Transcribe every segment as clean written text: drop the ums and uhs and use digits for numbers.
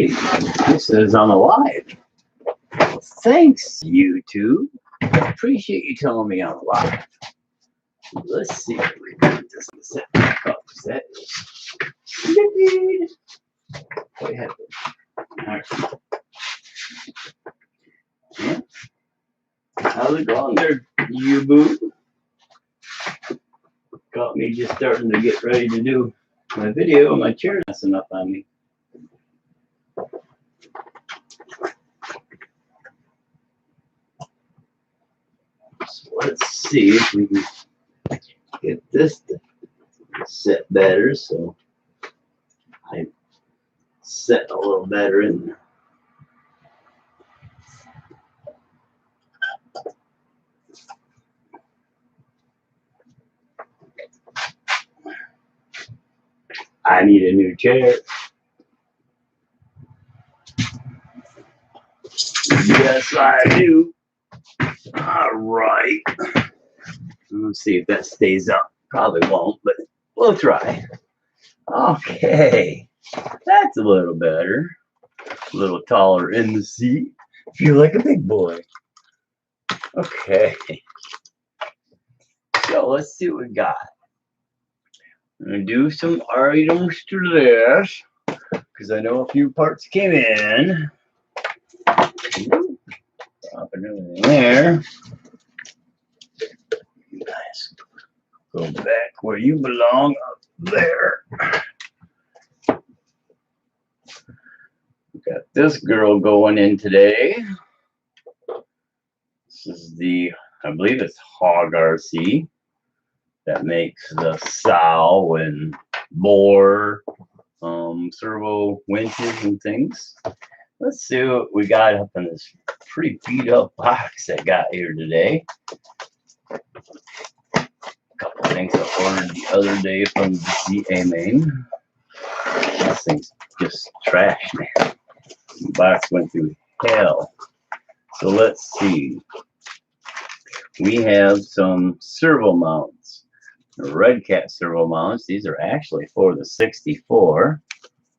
Hey, this is on the live. Thanks, YouTube. Appreciate you telling me I'm live. Let's see if we got this set back up. That is. What happened? All right. Yeah. How's it going there, you boo? Got me just starting to get ready to do my video. My chair's messing up on me. So let's see if we can get this to set better, so I set a little better in there. I need a new chair. Yes, I do. All right. Let's see if that stays up. Probably won't, but we'll try. Okay. That's a little better. A little taller in the seat. Feel like a big boy. Okay. So let's see what we got. I'm going to do some items to this because I know a few parts came in. Drop everything there. Nice. Go back where you belong, up there. We got this girl going in today. This is the, I believe it's HOGRC that makes the sow and bore servo winches and things. Let's see what we got up in this pretty beat up box I got here today. A couple things I ordered the other day from the GA main. This thing's just trash, man. The box went through hell. So let's see. We have some servo mounts. The RedCat servo mounts. These are actually for the 64.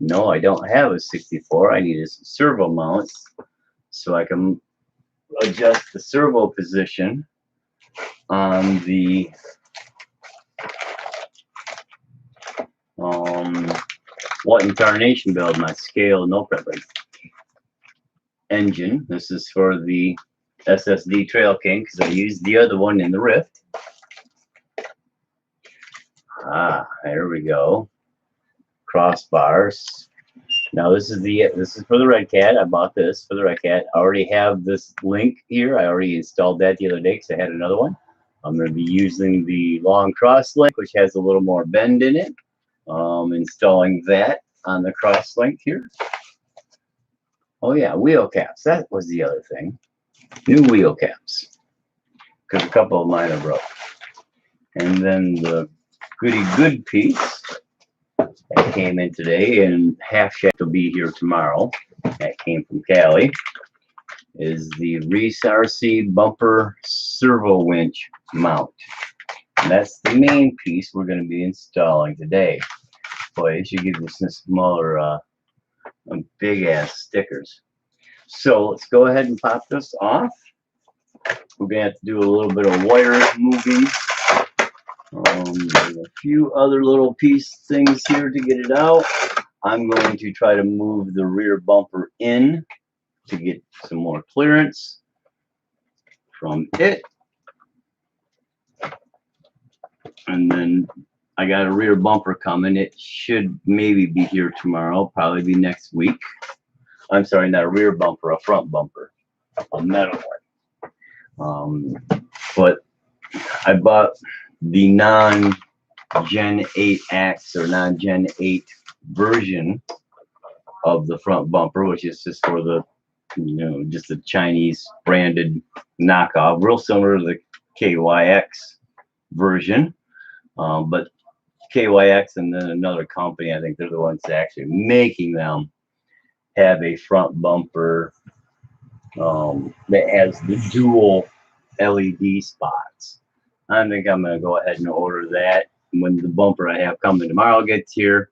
No, I don't have a 64. I need some servo mounts so I can adjust the servo position on the what incarnation build, my scale no prep engine. This is for the SSD Trail King because I used the other one in the Rift. Ah, there we go. Crossbars. Now this is for the RedCat. I bought this for the RedCat. I already have this link here. I already installed that the other day because I had another one. I'm going to be using the long cross link, which has a little more bend in it. Installing that on the cross link here. Oh yeah, wheel caps. That was the other thing. New wheel caps because a couple of mine are broke. And then the goody good piece that came in today, and half shaft will be here tomorrow. That came from Cali. Is the Reefs RC Bumper Servo Winch mount. And that's the main piece we're going to be installing today. Boy, it should give you some smaller, big ass stickers. So let's go ahead and pop this off. We're going to have to do a little bit of wire moving. There's a few other little things here to get it out. I'm going to try to move the rear bumper in to get some more clearance from it. And then I got a rear bumper coming. It should maybe be here tomorrow, probably be next week. I'm sorry, not a rear bumper, a front bumper, a metal one. But I bought the non-Gen 8 AXE or non-Gen 8 version of the front bumper, which is just for the, just a Chinese branded knockoff, real similar to the KYX version. But KYX and then another company, I think they're the ones actually making them, have a front bumper that has the dual LED spots. I think I'm going to go ahead and order that. When the bumper I have coming tomorrow gets here,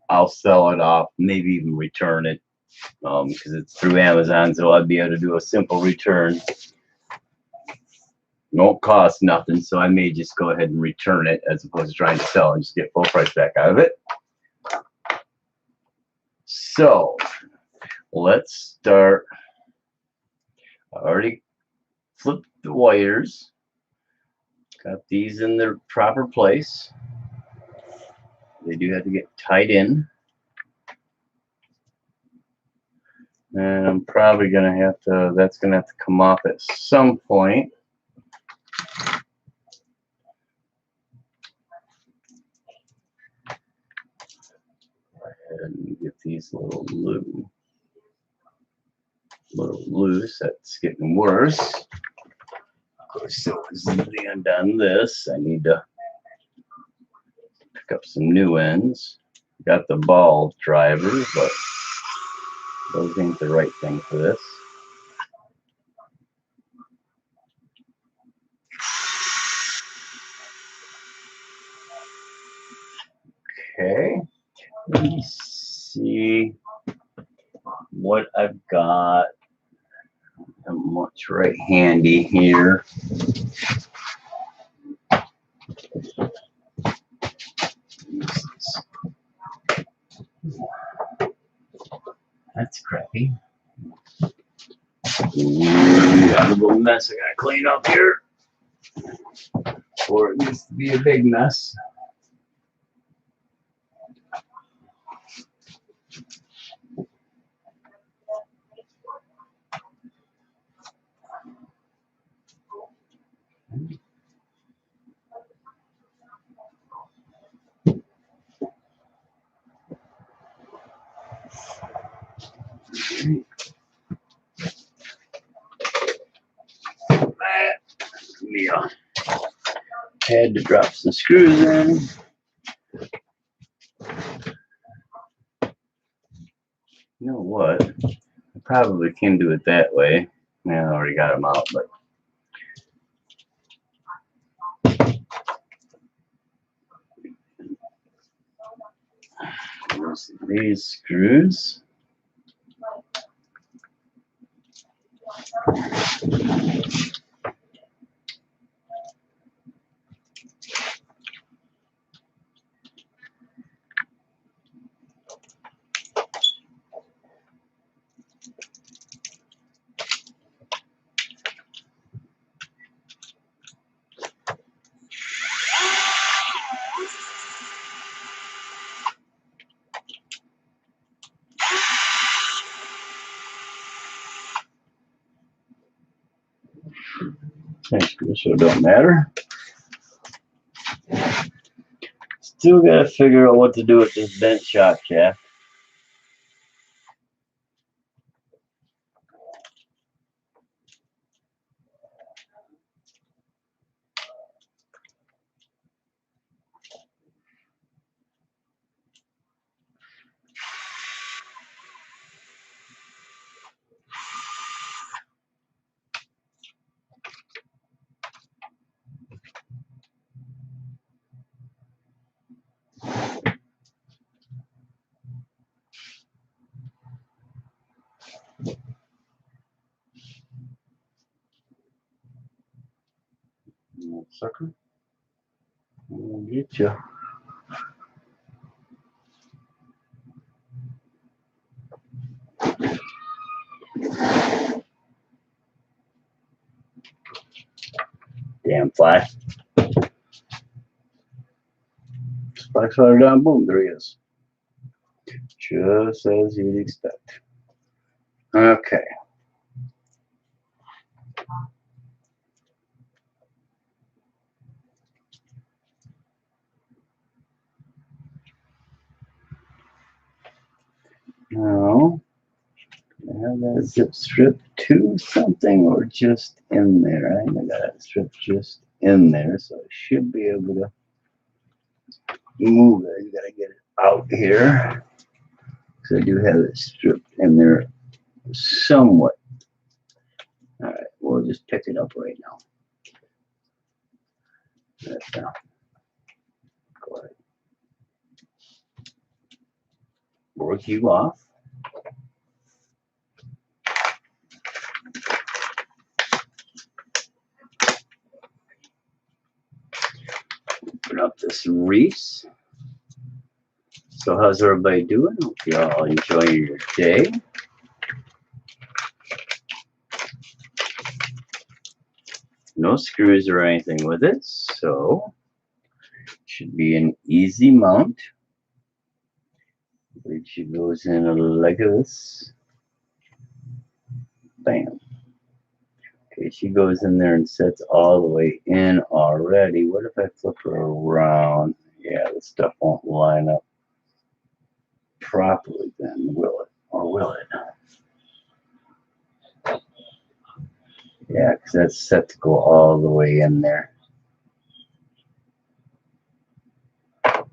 I'll sell it off, maybe even return it because it's through Amazon, so I'd be able to do a simple return. It won't cost nothing, so I may just go ahead and return it as opposed to trying to sell and just get full price back out of it. So let's start. I already flipped the wires. Got these in their proper place. They do have to get tied in. And I'm probably going to have to, that's going to have to come off at some point. Go ahead and get these a little loose. That's getting worse. Of course, so as the undone this, I need to pick up some new ends. Got the ball drivers, but those ain't the right thing for this. Okay, let me see what I've got. Not much right handy here. That's crappy. Got a little mess I gotta clean up here, or it needs to be a big mess. Yeah, had to drop some screws in. You know what? I probably can do it that way. Yeah, I already got them out, but there's these screws. So it don't matter. Still gotta figure out what to do with this bent shock shaft. Sucker, I'll get you. Damn fly. Sparks fire down, boom, there he is. Just as you'd expect. Okay. Now, I have that zip strip to something or just in there. I think I got that strip just in there, so I should be able to move it. You gotta get it out here. Because I do have it stripped in there somewhat. Alright, we'll just pick it up right now. That's down. Go ahead. Work you off. AXE Reefs. So how's everybody doing? Hope you're all enjoying your day. No screws or anything with it, so it should be an easy mount. She goes in like this. Bam. Okay, she goes in there and sets all the way in already. What if I flip her around? Yeah, this stuff won't line up properly then, will it? Or will it? Yeah, because that's set to go all the way in there. Okay.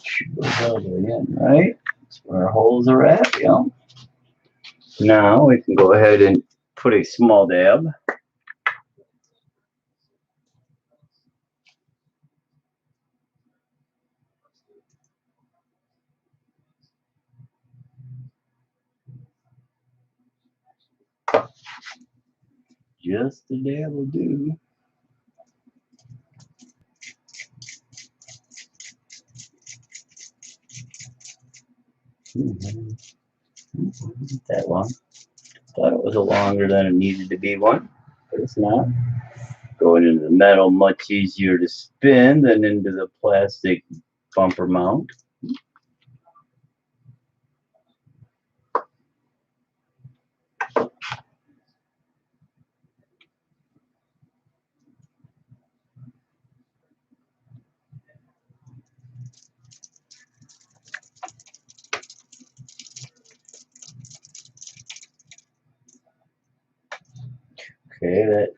She goes all the way in, right? That's where our holes are at, yeah. Now we can go ahead and put a small dab. Just a dab will do. Isn't that long? Thought it was a longer than it needed to be one, but it's not. Going into the metal, much easier to spin than into the plastic bumper mount. Okay, that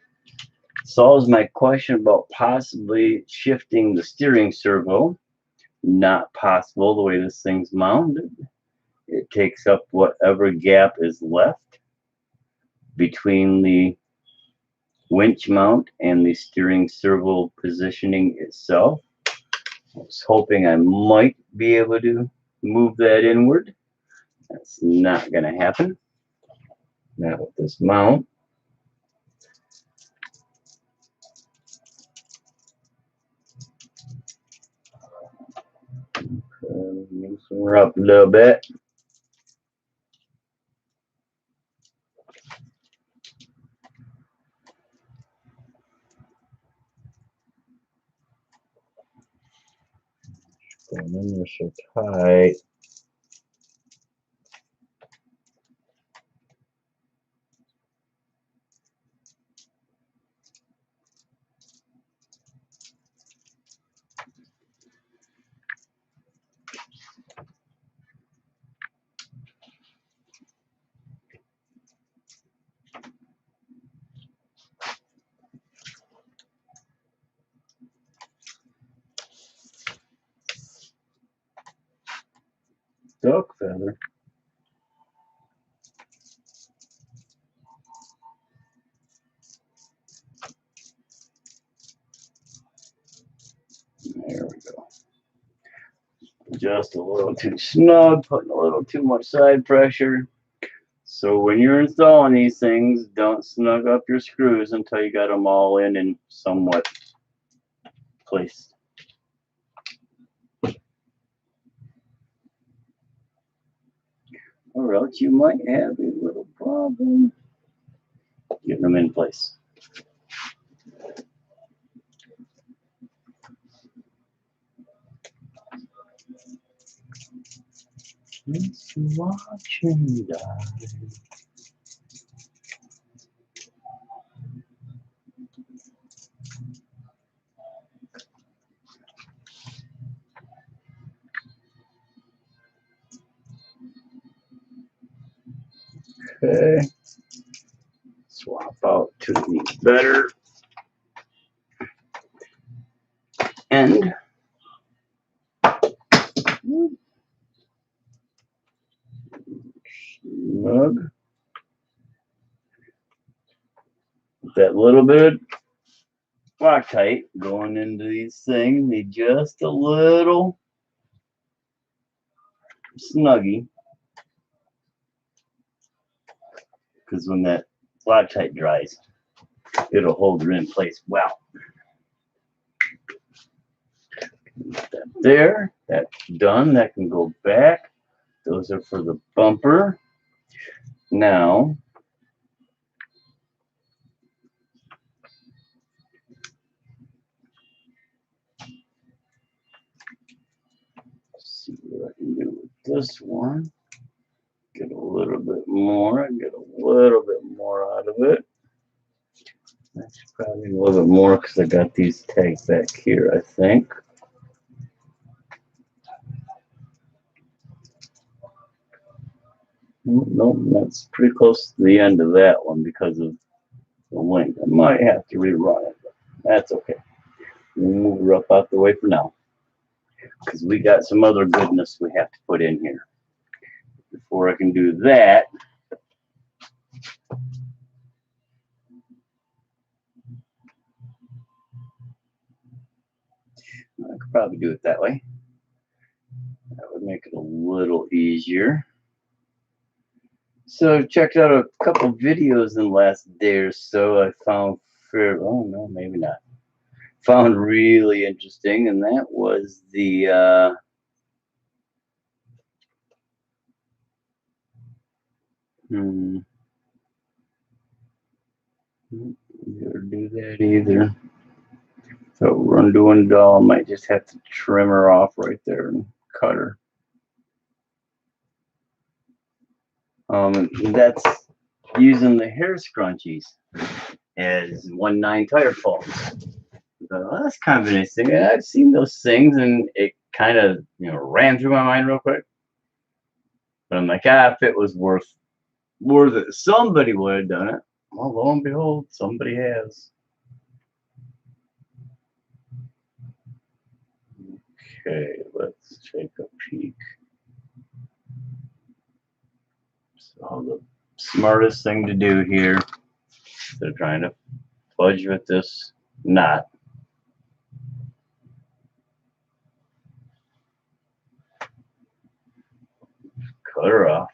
solves my question about possibly shifting the steering servo. Not possible the way this thing's mounted. It takes up whatever gap is left between the winch mount and the steering servo positioning itself. I was hoping I might be able to move that inward. That's not going to happen. Not with this mount. Loosen her up a little bit. Going in there so tight. Duck feather. There we go. Just a little too snug, putting a little too much side pressure. So when you're installing these things, don't snug up your screws until you got them all in and somewhat placed. Or else you might have a little problem getting them in place. Let's watch him die. Okay. Swap out to the better end. Snug. That little bit of Loctite going into these things, need just a little snuggy, because when that Loctite dries, it'll hold it in place well. That there, that's done. That can go back. Those are for the bumper. Now, let's see what I can do with this one. Get a little bit more. Get a little bit more out of it. That's probably a little bit more because I got these tags back here, I think. Nope, that's pretty close to the end of that one because of the link. I might have to rerun it, but that's okay. We'll move her up out the way for now because we got some other goodness we have to put in here. Before I can do that, I could probably do it that way. That would make it a little easier. So I've checked out a couple videos in the last day or so. I found oh no, maybe not. Found really interesting, and that was the never do that either. So we're undoing doll. Might just have to trim her off right there and cut her. That's using the hair scrunchies as 1/9 tire pulls. So that's kind of interesting. I've seen those things, and it kind of ran through my mind real quick. But I'm like, if it was worth it, somebody would have done it. Well, lo and behold, somebody has. Okay, let's take a peek. So the smartest thing to do here, they're trying to fudge with this knot. Cut her off.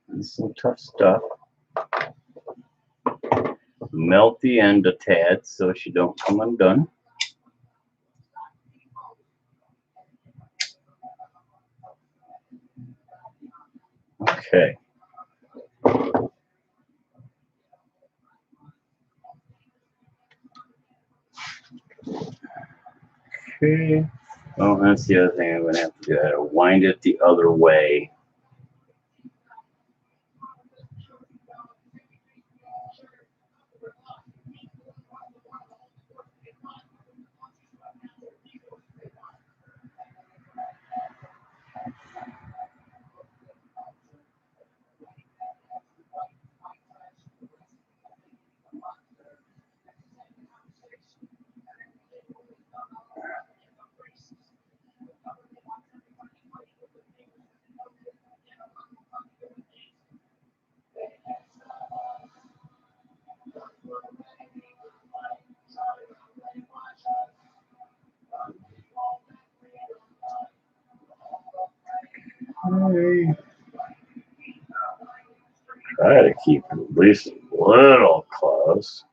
This is some tough stuff. Melt the end a tad so she don't come undone. Okay. Okay. Oh, that's the other thing I'm going to have to do. I have to wind it the other way. Try to keep it at least a little close.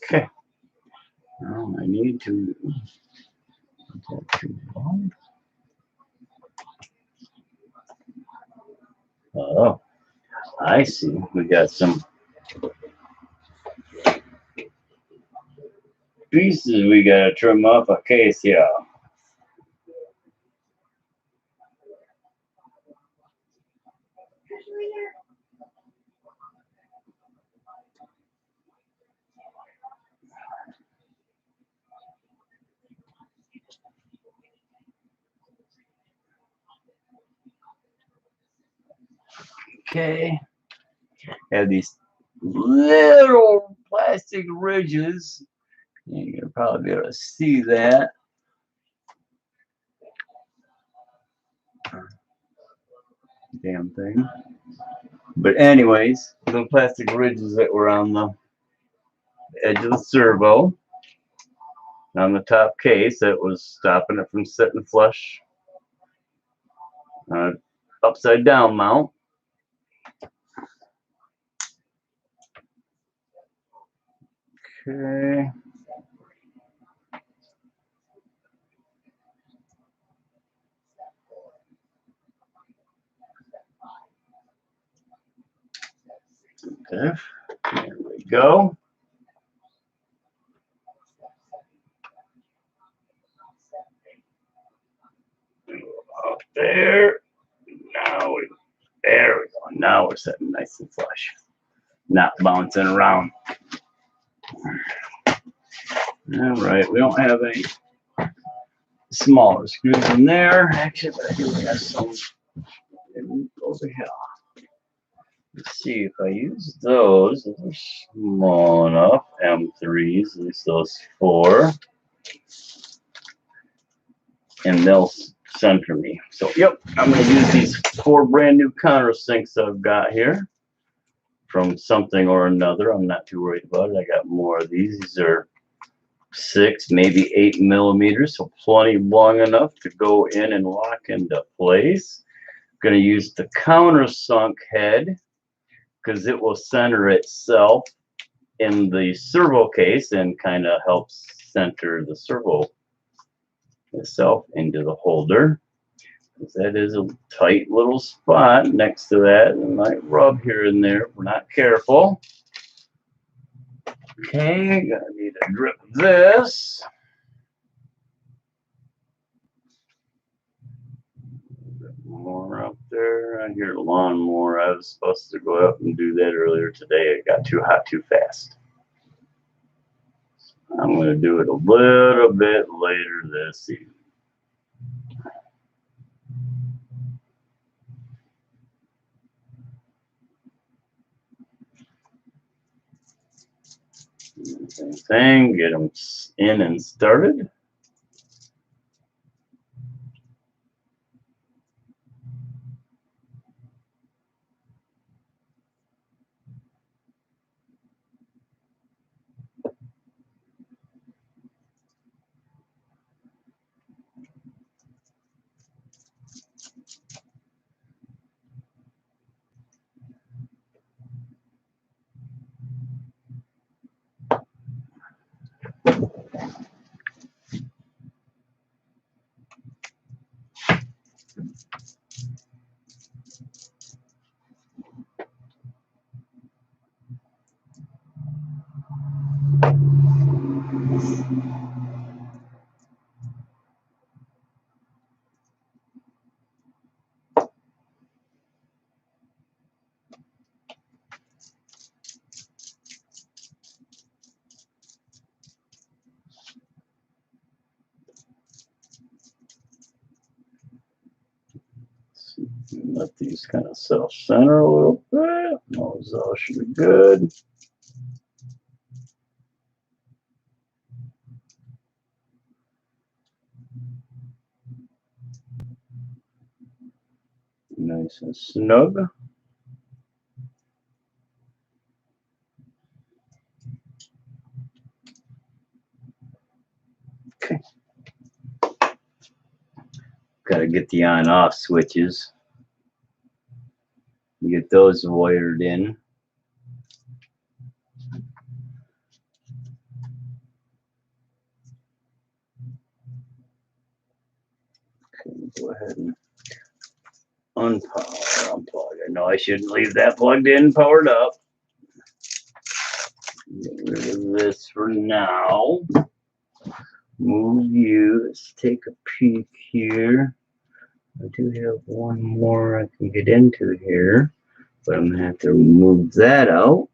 Okay. Now I need to. Oh, I see. We got some pieces we gotta trim off a case here. Okay. Have these little plastic ridges. You can probably be able to see that. damn thing. But anyways, the plastic ridges that were on the edge of the servo, on the top case, that was stopping it from sitting flush. Upside down mount. Okay. Okay, there we go. Up there. Now there we go. Now we're sitting nice and flush. Not bouncing around. All right, we don't have any smaller screws in there. Actually, but I do have some over here. Let's see if I use those. Those are small enough. M3s, at least those 4. And they'll center me. So, yep, I'm going to use these 4 brand new countersinks I've got here from something or another. I'm not too worried about it. I got more of these. These are 6, maybe 8 millimeters, so plenty long enough to go in and lock into place. I'm going to use the countersunk head because it will center itself in the servo case and kind of helps center the servo itself into the holder. That is a tight little spot next to that. It might rub here and there if we're not careful. Okay, gonna need a drip of this. A bit more up there. I hear the lawnmower. I was supposed to go out and do that earlier today. It got too hot too fast. I'm gonna do it a little bit later this evening. Same thing, get them in and started. Let these kind of self-center a little bit. Those all should be good. Nice and snug. Okay. Got to get the on-off switches. Get those wired in. Okay, go ahead and unplug. I know I shouldn't leave that plugged in, powered up. Get rid of this for now. Move you. Let's take a peek here. I do have one more I can get into here, but I'm gonna have to remove that out.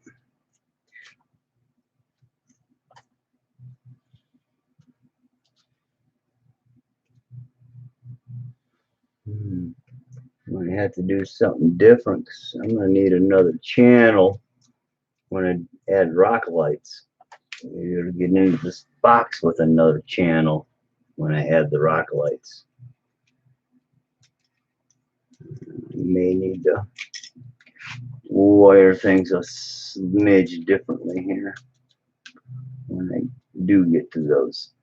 I have to do something different because I'm gonna need another channel when I add rocket lights. You're gonna get into this box with another channel when I add the rocket lights. May need to wire things a smidge differently here when I do get to those.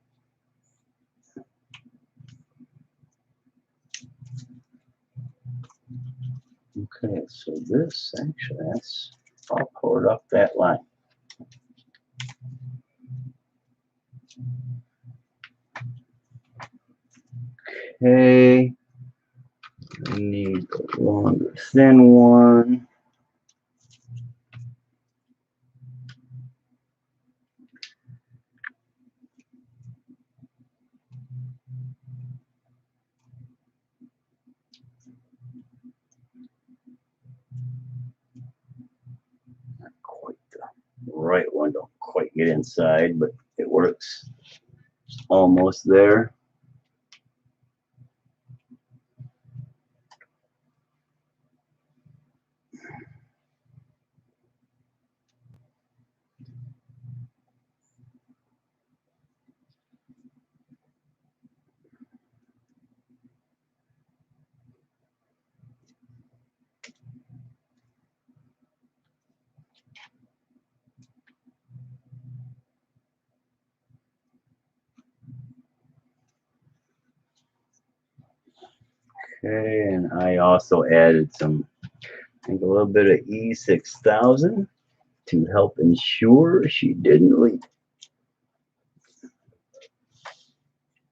Okay, so this actually, that's all poured up that line. Okay, we need a longer, thin one. Not quite the right one, don't quite get inside, but it works. Almost there. Okay, and I also added some, I think a little bit of E6000 to help ensure she didn't leak.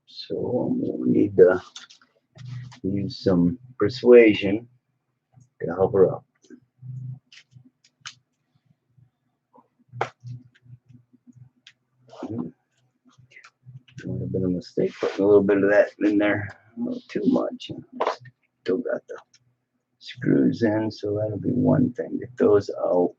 So we'll need to use some persuasion to help her out. Might have been a mistake putting a little bit of that in there, a little too much. Still got the screws in, so that'll be one thing. Get those out.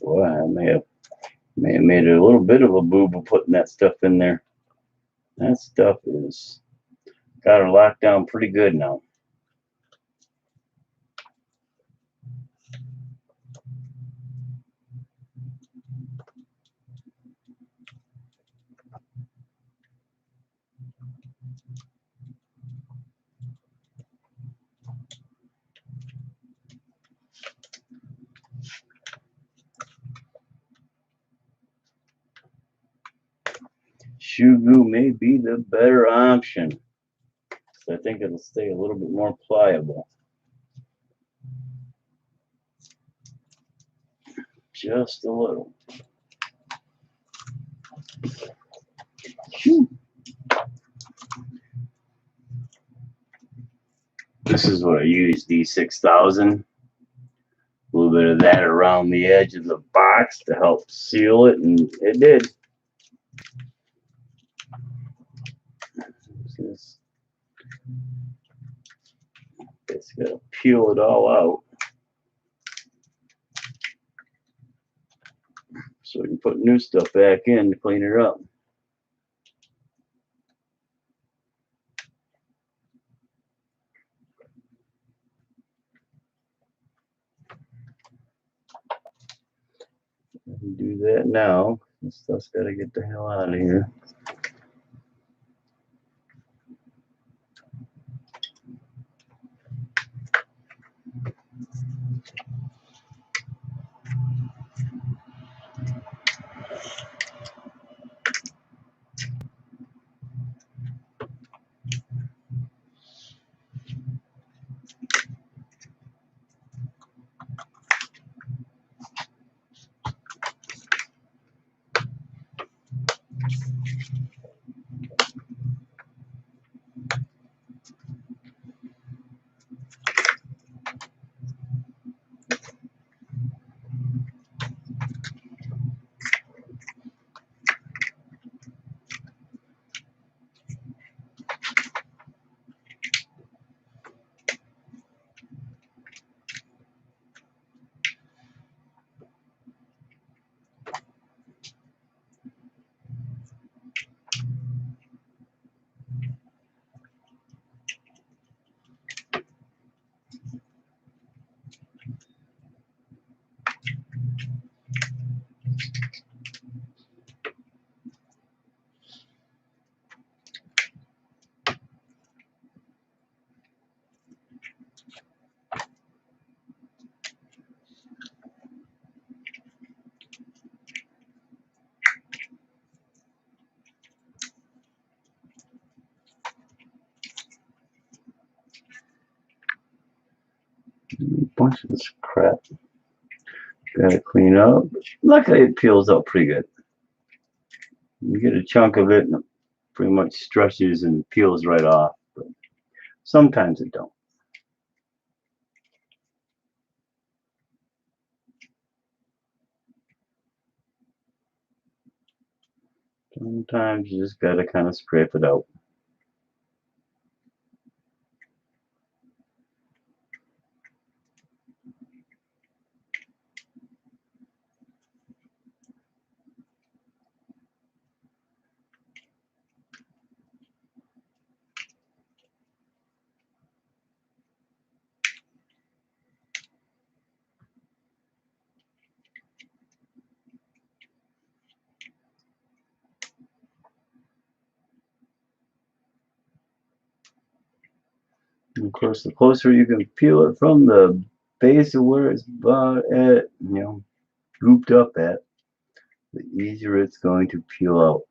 Boy, I may have made it a little bit of a boo-boo putting that stuff in there. That stuff is got her locked down pretty good now. Shoe glue may be the better option. So I think it'll stay a little bit more pliable. Just a little. Whew. This is what I used, D6000. A little bit of that around the edge of the box to help seal it, and it did. It's got to peel it all out so we can put new stuff back in to clean her up. Do that now. This stuff's got to get the hell out of here. bunch of this crap. Gotta clean up. Luckily, it peels out pretty good. You get a chunk of it, and it pretty much stretches and peels right off. But sometimes it don't. Sometimes you just gotta kind of scrape it out. And of course, the closer you can peel it from the base of where it's about at, grouped up at, the easier it's going to peel out.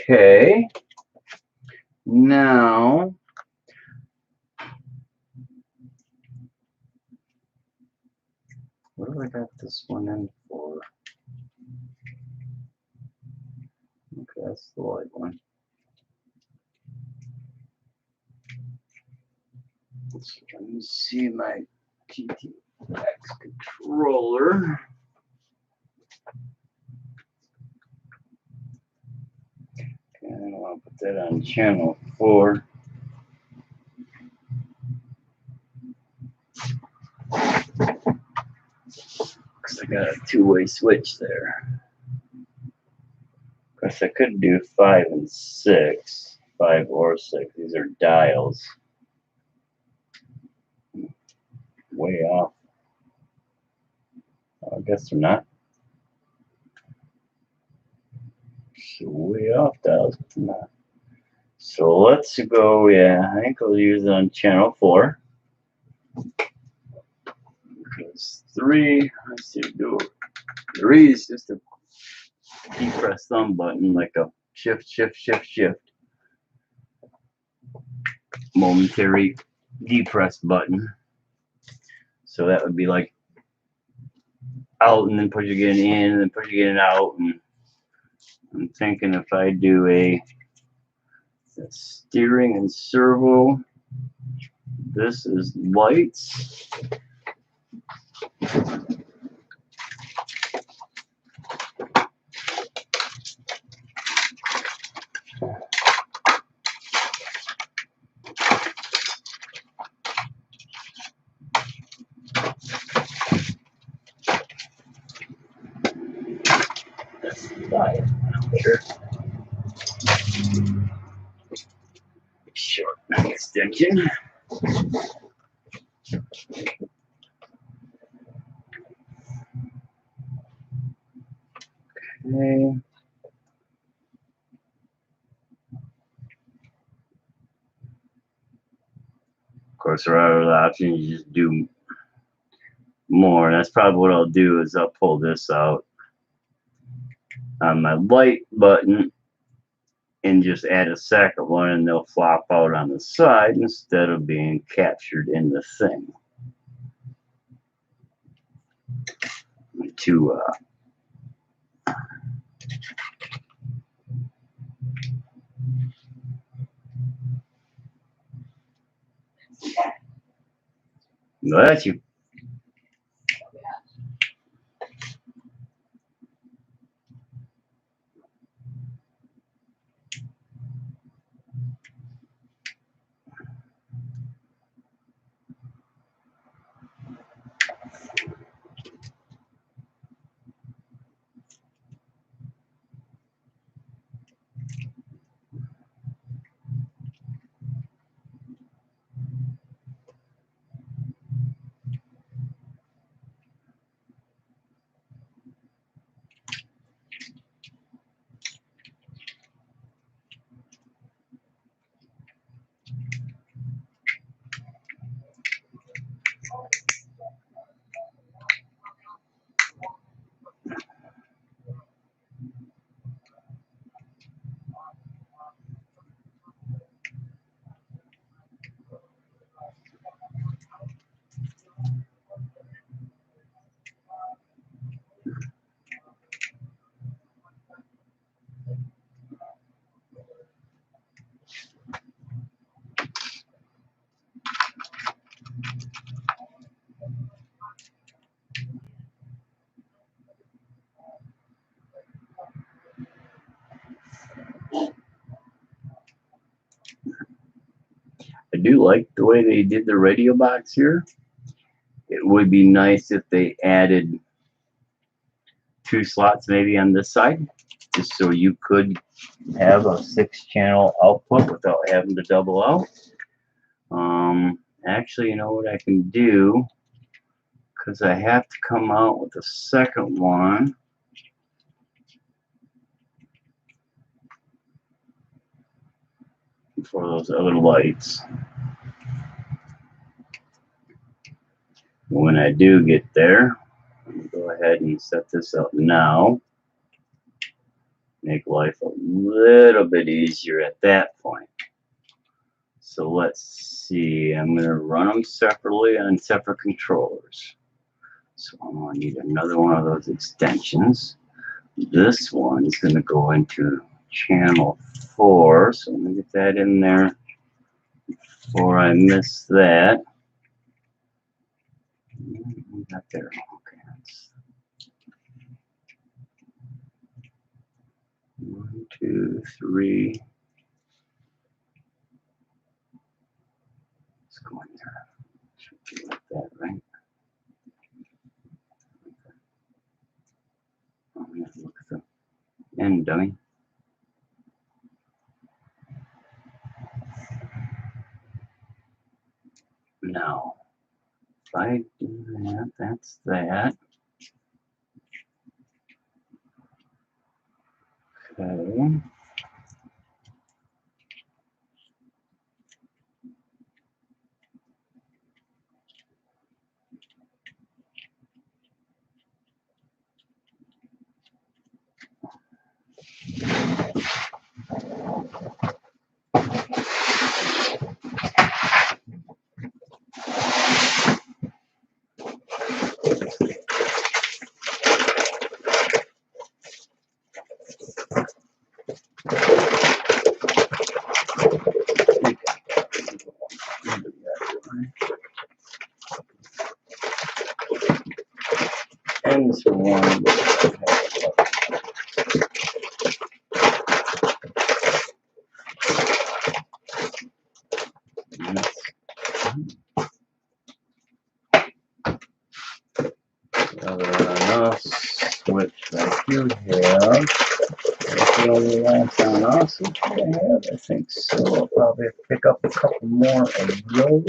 Okay, now what do I got this one in for? Okay, that's the white one. Let me see my GTX controller. Okay, I want to put that on channel 4. Because I got a two-way switch there. Of course, I could do 5 and 6. 5 or 6. These are dials. Way off. I guess they're not. So way off dials, but they're not. So let's go, I think I'll use it on channel 4. Because 3, let's see, do 3 is just a depress thumb button, like a shift, shift, shift, shift. Momentary depress button. So that would be like out and then push again in and then push again out. And I'm thinking if I do a steering and servo, this is lights. Short extension. Okay. Of course, there are other options. You just do more. And that's probably what I'll do is I'll pull this out on my light button and just add a second one, and they'll flop out on the side instead of being captured in the thing. to no, that's you. I do like the way they did the radio box here. It would be nice if they added 2 slots maybe on this side, just so you could have a 6-channel output without having to double out. Actually, you know what I can do, because I have to come out with a second one. For those other lights. When I do get there, I'm going to go ahead and set this up now. Make life a little bit easier at that point. So let's see, I'm going to run them separately on separate controllers. So I'm going to need another one of those extensions. This one is going to go into channel 4, so I'm going to get that in there before I miss that. Not there. Okay. 1, 2, 3. Let's go in there. Should be like that, right? Oh, we have to look at the end, dummy. Now, if I do that, that's that. Okay. And this one. Which I do have. That's the only last on us. I have, I think so. I'll probably pick up a couple more of those.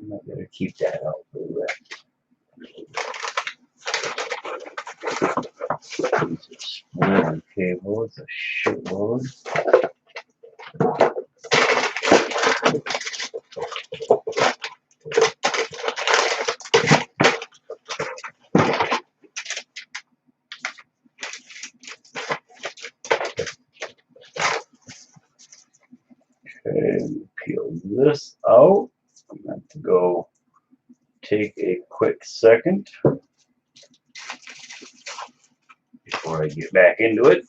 I better keep that out for the rest. These are splitter cables, a shitload. Okay, peel this out. I'm going to go take a quick second before I get back into it.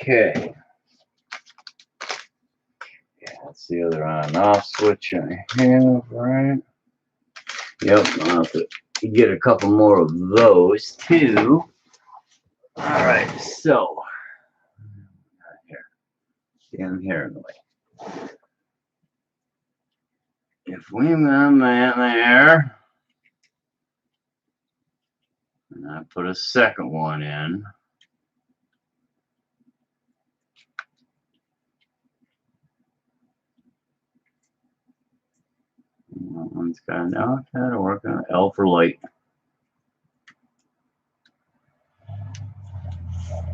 Okay. Yeah, that's the other on and off switch I have, right? Yep, I'll have to get a couple more of those too. Alright, so here. Down here in the way. If we run that there, and I put a second one in. That one's got now that'll work on L for light.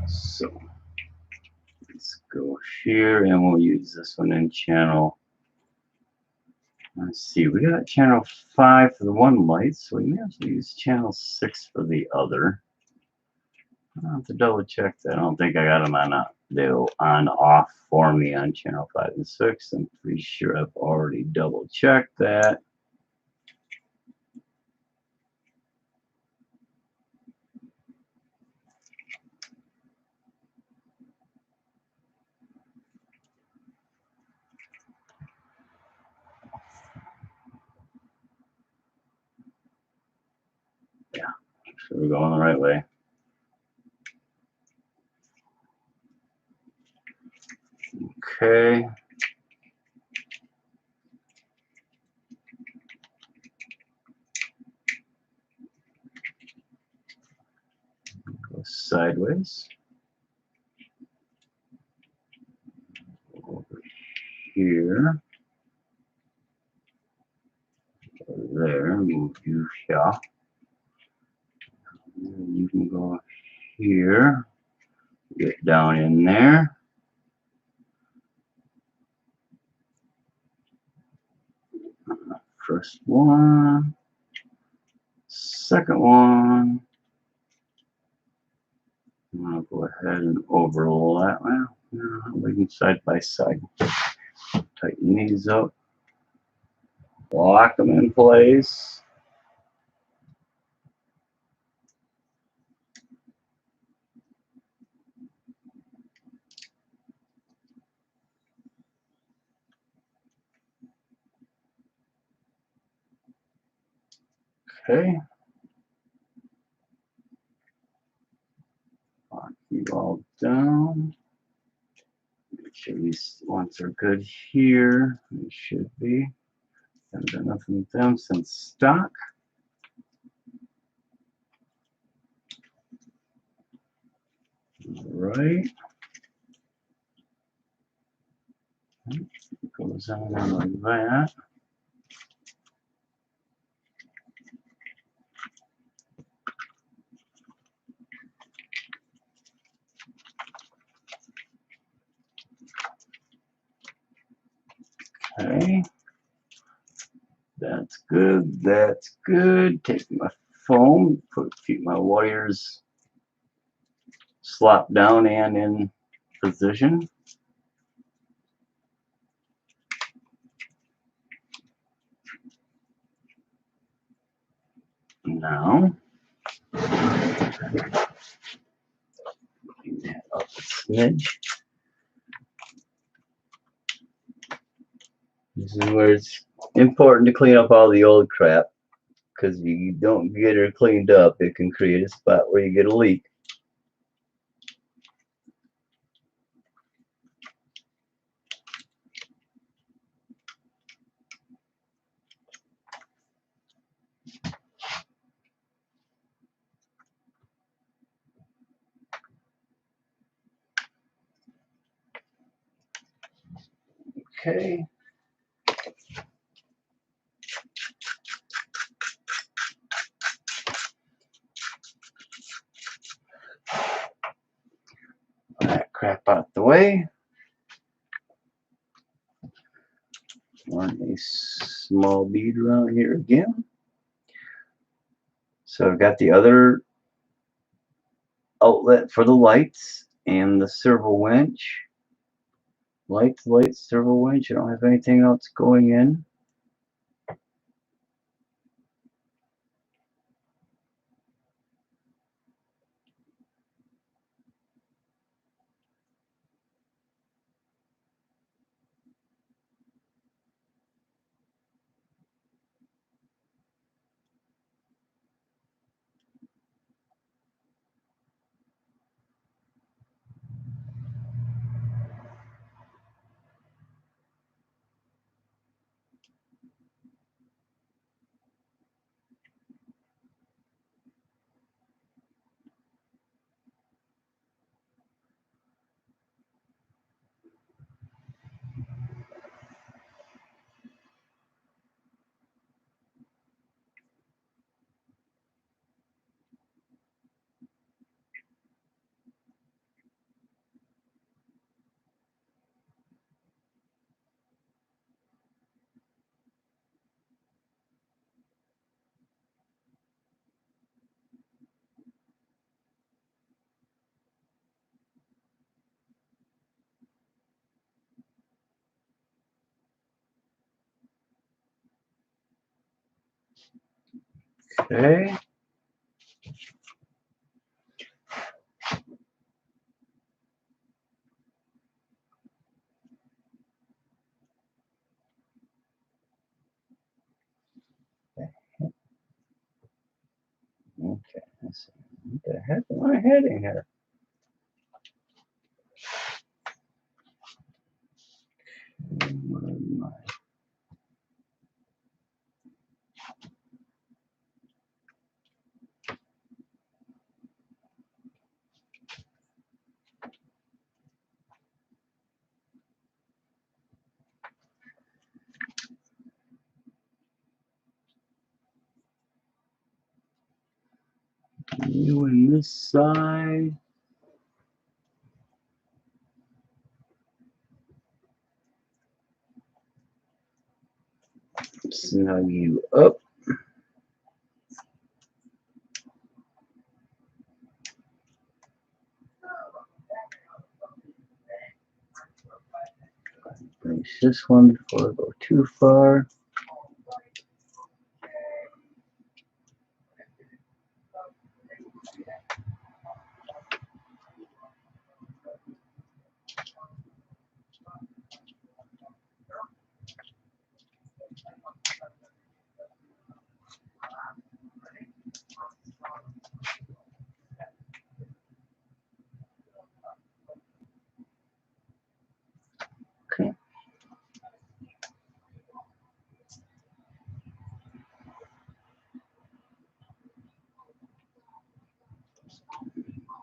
So let's go here and we'll use this one in channel. Let's see, we got channel 5 for the one light, so we may have to use channel 6 for the other. I'll have to double check that. I don't think I got them on off for me on channel 5 and 6. I'm pretty sure I've already double checked that. Yeah, so we're going the right way. Okay. Go sideways. Over here. Over there. Move you here. You can go here. Get down in there. First one. Second one. I'm going to go ahead and overlap. Well, we can side by side. Tighten these up. Lock them in place. Okay. Lock you all down. Make sure these ones are good here. They should be. Haven't done nothing with them since stock. All right. It goes on like that. Okay, that's good. That's good. Take my foam, keep my wires slop down and in position. Now, clean that up a smidge. This is where it's important to clean up all the old crap, because if you don't get her cleaned up, it can create a spot where you get a leak. Okay. That crap out the way. Run a small bead around here again. So I've got the other outlet for the lights and the servo winch. Lights, servo winch. I don't have anything else going in. Okay. Okay. Let's see. What the heck am I heading here? You in this side. Snug you up. Finish this one before I go too far. Okay.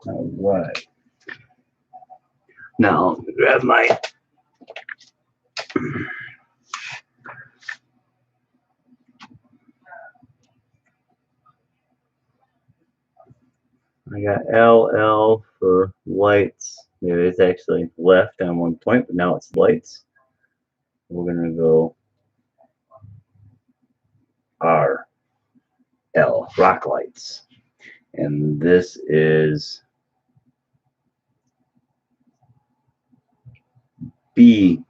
All right. Now grab my I got LL for lights. It is actually left on one point, but now it's lights. We're going to go RL, rock lights. And this is BL,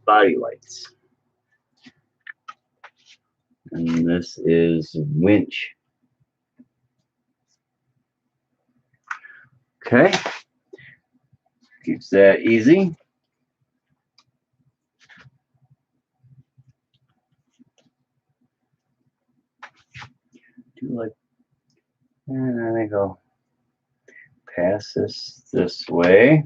body lights. And this is winch. Okay. Keeps that easy. And I think I'll pass this way.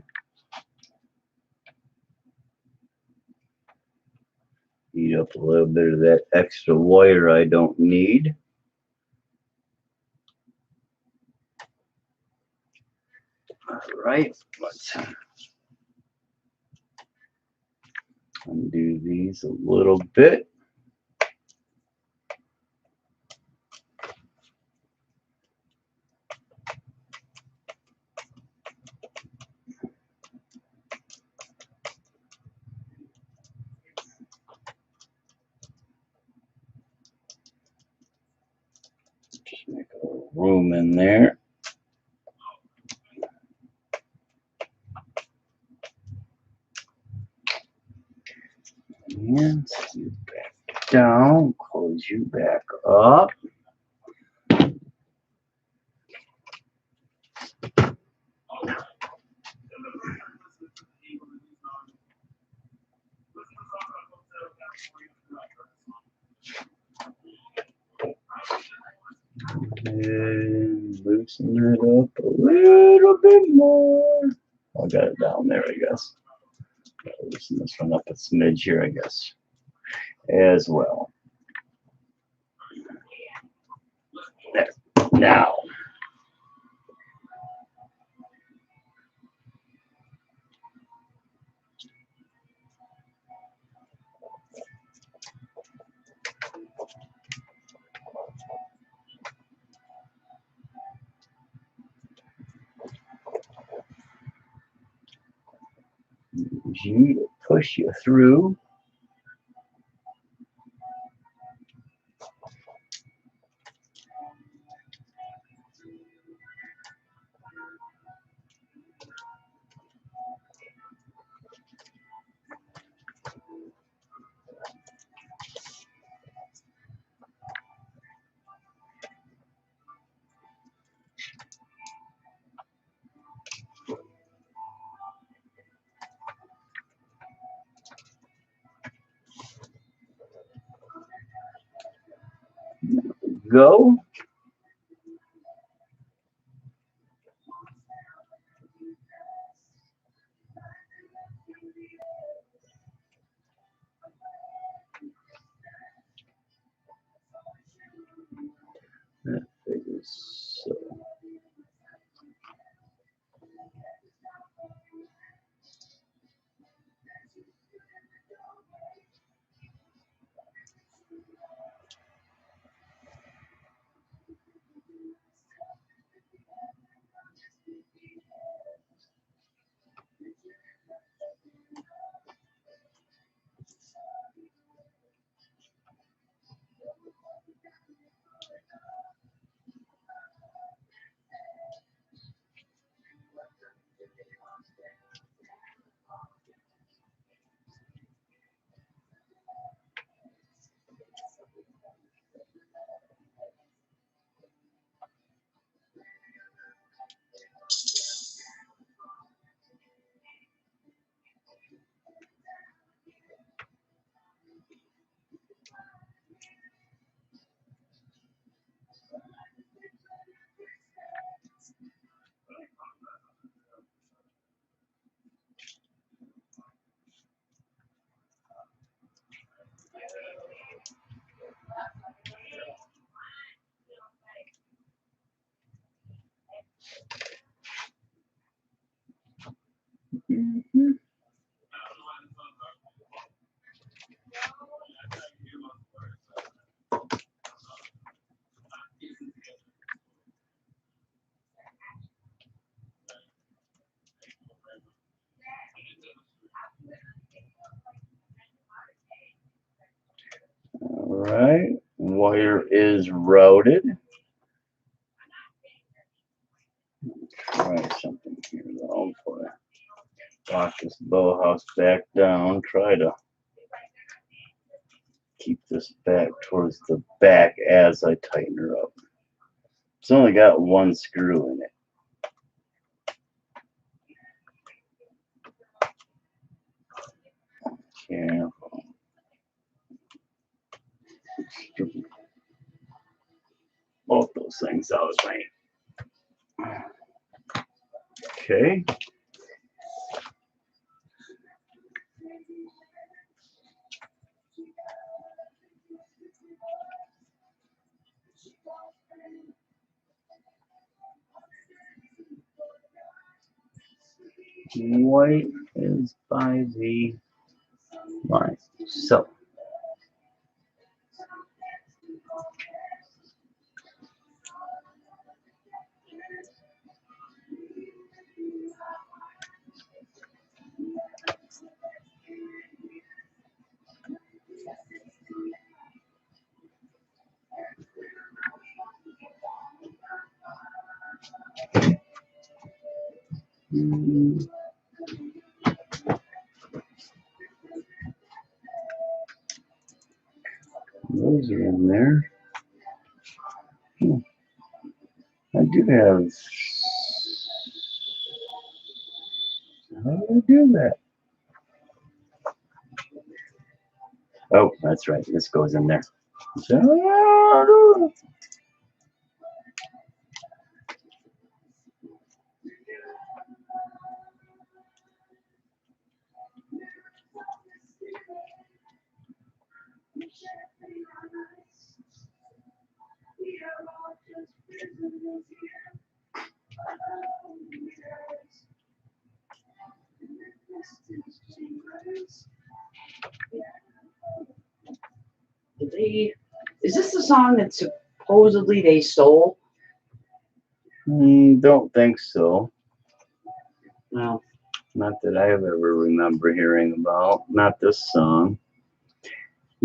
Eat up a little bit of that extra wire I don't need. All right, let's undo these a little bit. Just make a little room in there. And you back down, close you back up. And loosen it up a little bit more. I got it down there, I guess. Gotta loosen this one up a smidge here, I guess, as well. There. Now, G to push you through. Go. That figures so. Alright, wire is routed. Try something here though before I lock this bow house back down. Try to keep this back towards the back as I tighten her up. It's only got one screw in it. Careful. Both those things out, right? Okay. White is by the line. So those are in there. I do have. How do I do that? Oh, that's right. This goes in there. Is this the song that supposedly they stole? Don't think so. No. Not that I ever remember hearing about. Not this song.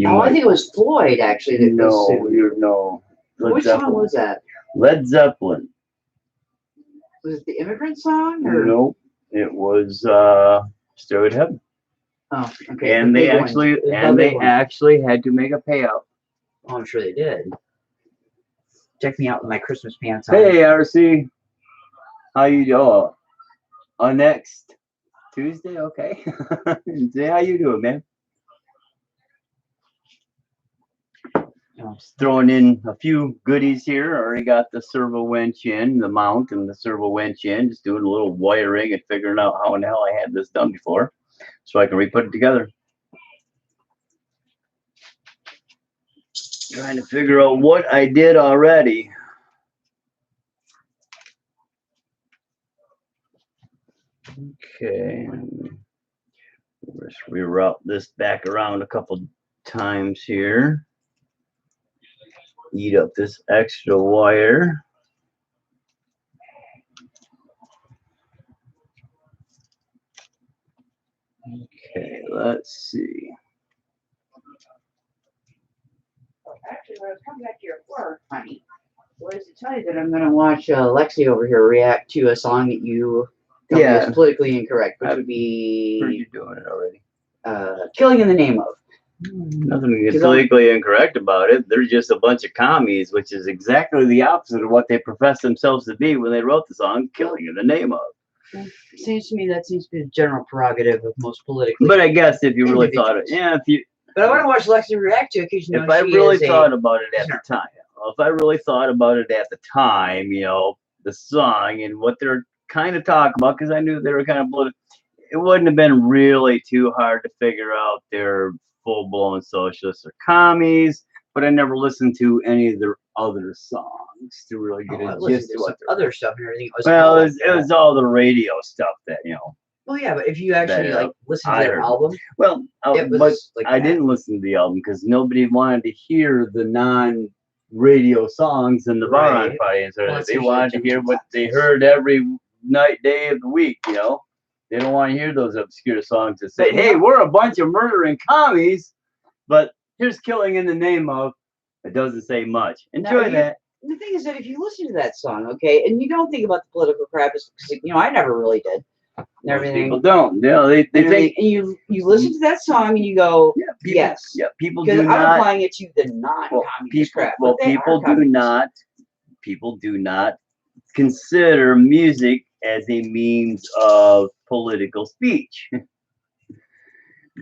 I think it was Floyd actually that was sued. No. Which song was that? Led Zeppelin. Was it the Immigrant Song? Or? Nope. It was Stairway to Heaven. Oh, okay. And they actually had to make a payout. Oh, I'm sure they did. Check me out with my Christmas pants on. Hey, RC. How you doing? Next Tuesday, okay. Say how you doing, man? Just throwing in a few goodies here. I already got the servo winch in, the mount and the servo winch in. Just doing a little wiring and figuring out how in the hell I had this done before, so I can re-put it together. Trying to figure out what I did already. Okay. Let's reroute this back around a couple times here. Eat up this extra wire. Okay, let's see. Actually, when I was coming back to your work, honey, was to tell you that I'm going to watch Lexi over here react to a song that you tell me is politically incorrect, which would be... Heard you doing it already. Killing in the Name of. Nothing politically incorrect about it. They're just a bunch of commies, which is exactly the opposite of what they profess themselves to be when they wrote the song "Killing in the Name of." Seems to me that seems to be the general prerogative of most politically. But I guess if you really thought it, yeah, if you. But I want to watch Lexi react to it because you know. If I really thought about it at the time, if I really thought about it at the time, you know, the song and what they're kind of talking about, because I knew they were kind of political, it wouldn't have been really too hard to figure out they're full-blown socialists or commies. But I never listened to any of their other songs to really get a gist of what other stuff and everything. Well, it was all the radio stuff that, you know. Well, yeah, but if you actually like listen to their album, well, but I didn't listen to the album because nobody wanted to hear the non-radio songs in the bar on Friday and Saturday. They wanted to hear what they heard every night, day of the week. You know, they don't want to hear those obscure songs that say, "Hey, we're a bunch of murdering commies," but here's "Killing in the Name of." It doesn't say much. Enjoy that. The thing is that if you listen to that song, okay, and you don't think about the political crap, because I never really did. And everything. People don't. You know, they think. And you listen to that song and you go, yeah, people, yes. Yeah, people do not. Because I'm applying it to the non-communist crap. Well, people do not consider music as a means of political speech.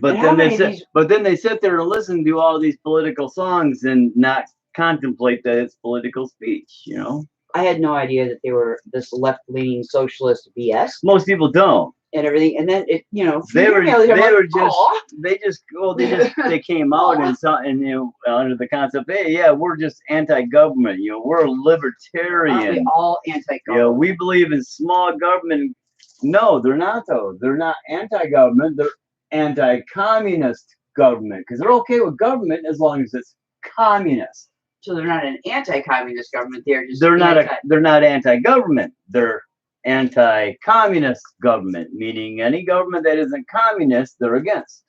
But then they sit there and listen to all these political songs and not contemplate that it's political speech, you know. I had no idea that they were this left-leaning socialist BS. Most people don't. And everything, and then it, you know, they came out and you know, under the concept, hey, yeah, we're just anti-government, you know, we're libertarian. Aren't we all anti-government? You know, we believe in small government. No, they're not though. They're not anti-government. They're anti-communist government because they're okay with government as long as it's communist. So they're not an anti-communist government. They're not anti-government. They're anti-communist government, meaning any government that isn't communist, they're against.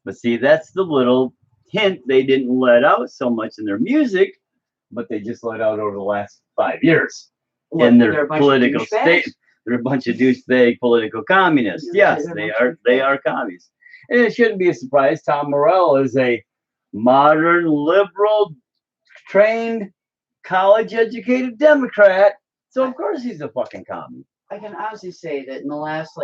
But see, that's the little hint they didn't let out so much in their music, but they just let out over the last 5 years in their political state. They're a bunch of douchebag political communists. Yes, they are communists. And it shouldn't be a surprise. Tom Morello is a modern, liberal, trained, college-educated Democrat. So of course he's a fucking commie. I can honestly say that in the last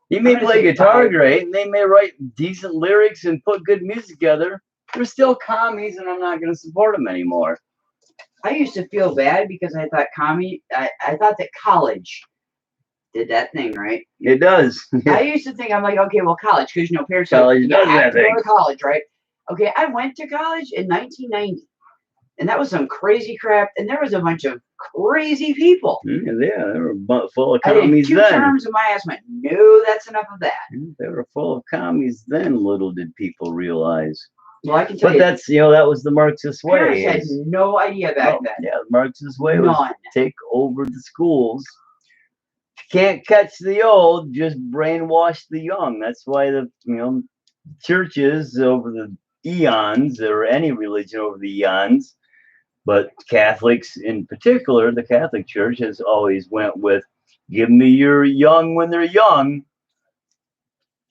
he may play guitar great, and they may write decent lyrics and put good music together. They're still commies, and I'm not going to support them anymore. I used to feel bad because I thought I thought that college did that thing, right? It does. I used to think, I'm like, okay, well, college, because you know, parents college does that thing. Go to college, right? Okay, I went to college in 1990. And that was some crazy crap, and there was a bunch of crazy people. Yeah, they were full of commies then. 2 terms, and my ass went, no, that's enough of that. They were full of commies then. Little did people realize. Well, I can tell you. But that's, you know, that was the Marxist way. Parents had no idea back then. Yeah, the Marxist way was take over the schools. Can't catch the old, just brainwash the young. That's why the churches over the eons, or any religion over the eons, but Catholics in particular, the Catholic Church has always went with, give me your young when they're young,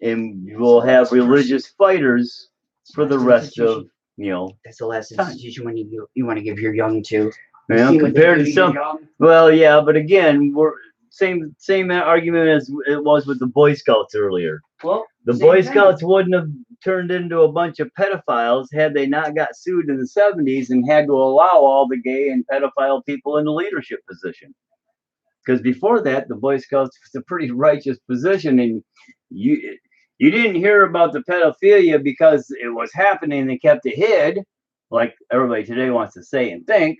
and we'll have religious fighters for the rest of, That's the last institution when you want to give your young to. Compared to some, well, yeah, but again, we're same argument as it was with the Boy Scouts earlier. Well, the Boy Scouts wouldn't have turned into a bunch of pedophiles had they not got sued in the 70s and had to allow all the gay and pedophile people in the leadership position. Because before that, the Boy Scouts was a pretty righteous position, and you didn't hear about the pedophilia because it was happening and they kept it hid, like everybody today wants to say and think.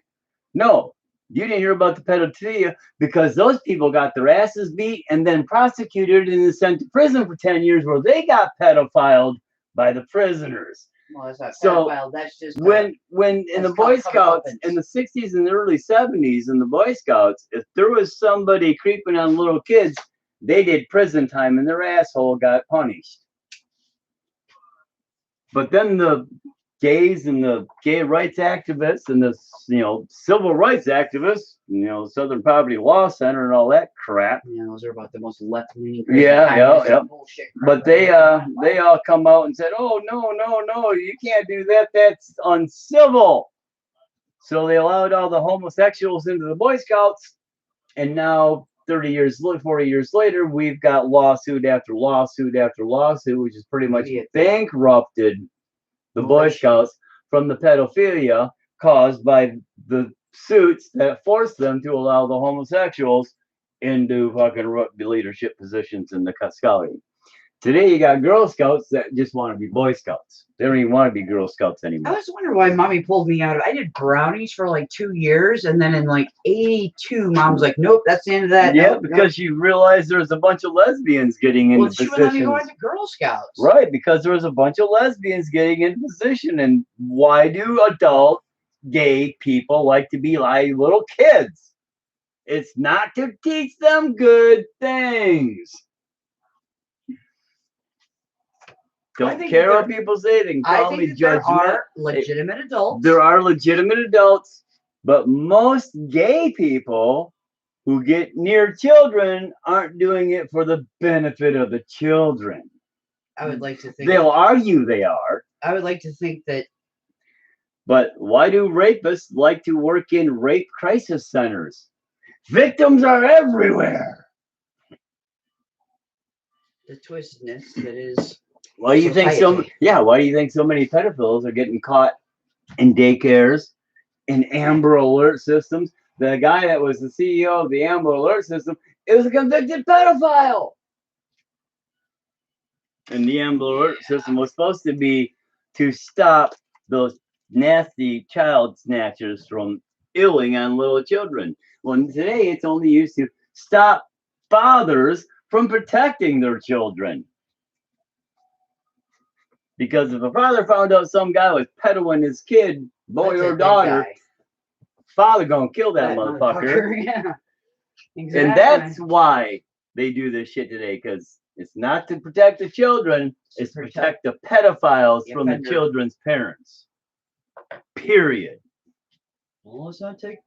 No, you didn't hear about the pedophilia because those people got their asses beat and then prosecuted and then sent to prison for 10 years where they got pedophiled by the prisoners. Well, that's not pedophile. That's just when in the Boy Scouts in the 60s and the early 70s in the Boy Scouts, if there was somebody creeping on little kids, they did prison time and their asshole got punished. But then the gays and the gay rights activists and the civil rights activists, Southern Poverty Law Center and all that crap. Yeah, those are about the most left-leaning. Yeah. But they all come out and said, "Oh no, you can't do that. That's uncivil." So they allowed all the homosexuals into the Boy Scouts, and now 40 years later, we've got lawsuit after lawsuit after lawsuit, which is pretty much bankrupted the Boy Scouts from the pedophilia caused by the suits that forced them to allow the homosexuals into fucking leadership positions in the Scouting. Today, you got Girl Scouts that just want to be Boy Scouts. They don't even want to be Girl Scouts anymore. I was wondering why Mommy pulled me out of. I did brownies for like 2 years, and then in like 82, Mom was like, "Nope, that's the end of that." Yeah, because you realized there was a bunch of lesbians getting into positions. Well, she wouldn't let me go into Girl Scouts. Right, because there was a bunch of lesbians getting into position, and why do adult gay people like to be like little kids? It's not to teach them good things. Don't care what people say. They can call me judgment. There are legitimate adults. There are legitimate adults, but most gay people who get near children aren't doing it for the benefit of the children. I would like to think they'll argue they are. I would like to think that. But why do rapists like to work in rape crisis centers? Victims are everywhere. The twistedness that is. Why do you think so? Yeah, why do you think so many pedophiles are getting caught in daycares, in Amber Alert systems? The guy that was the CEO of the Amber Alert system is a convicted pedophile. And the Amber Alert system was supposed to be to stop those nasty child snatchers from illing on little children. Well, today it's only used to stop fathers from protecting their children. Because if a father found out some guy was peddling his kid, boy or daughter, father gonna kill that motherfucker. Yeah, exactly. And that's why they do this shit today, because it's not to protect the children, it's to protect the pedophiles from the children's parents. Period. Well, let's not take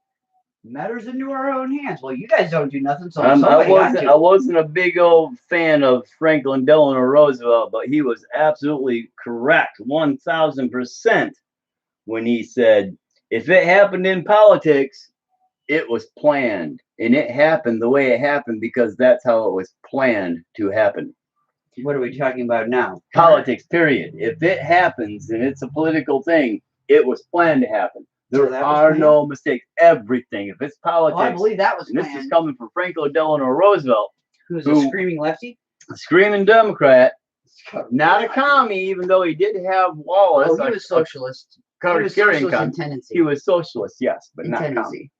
matters into our own hands. Well, you guys don't do nothing, so I wasn't a big old fan of Franklin Delano Roosevelt, but he was absolutely correct, 1000%, when he said, if it happened in politics, it was planned. And it happened the way it happened because that's how it was planned to happen. What are we talking about now? Politics, period. If it happens and it's a political thing, it was planned to happen. There are no mistakes. Everything. If it's politics, I believe that was planned. This is coming from Franklin Delano Roosevelt, who's a screaming lefty, a screaming Democrat, not a commie, even though he did have Wallace. Oh, he was socialist. He was socialist, yes, but not commie.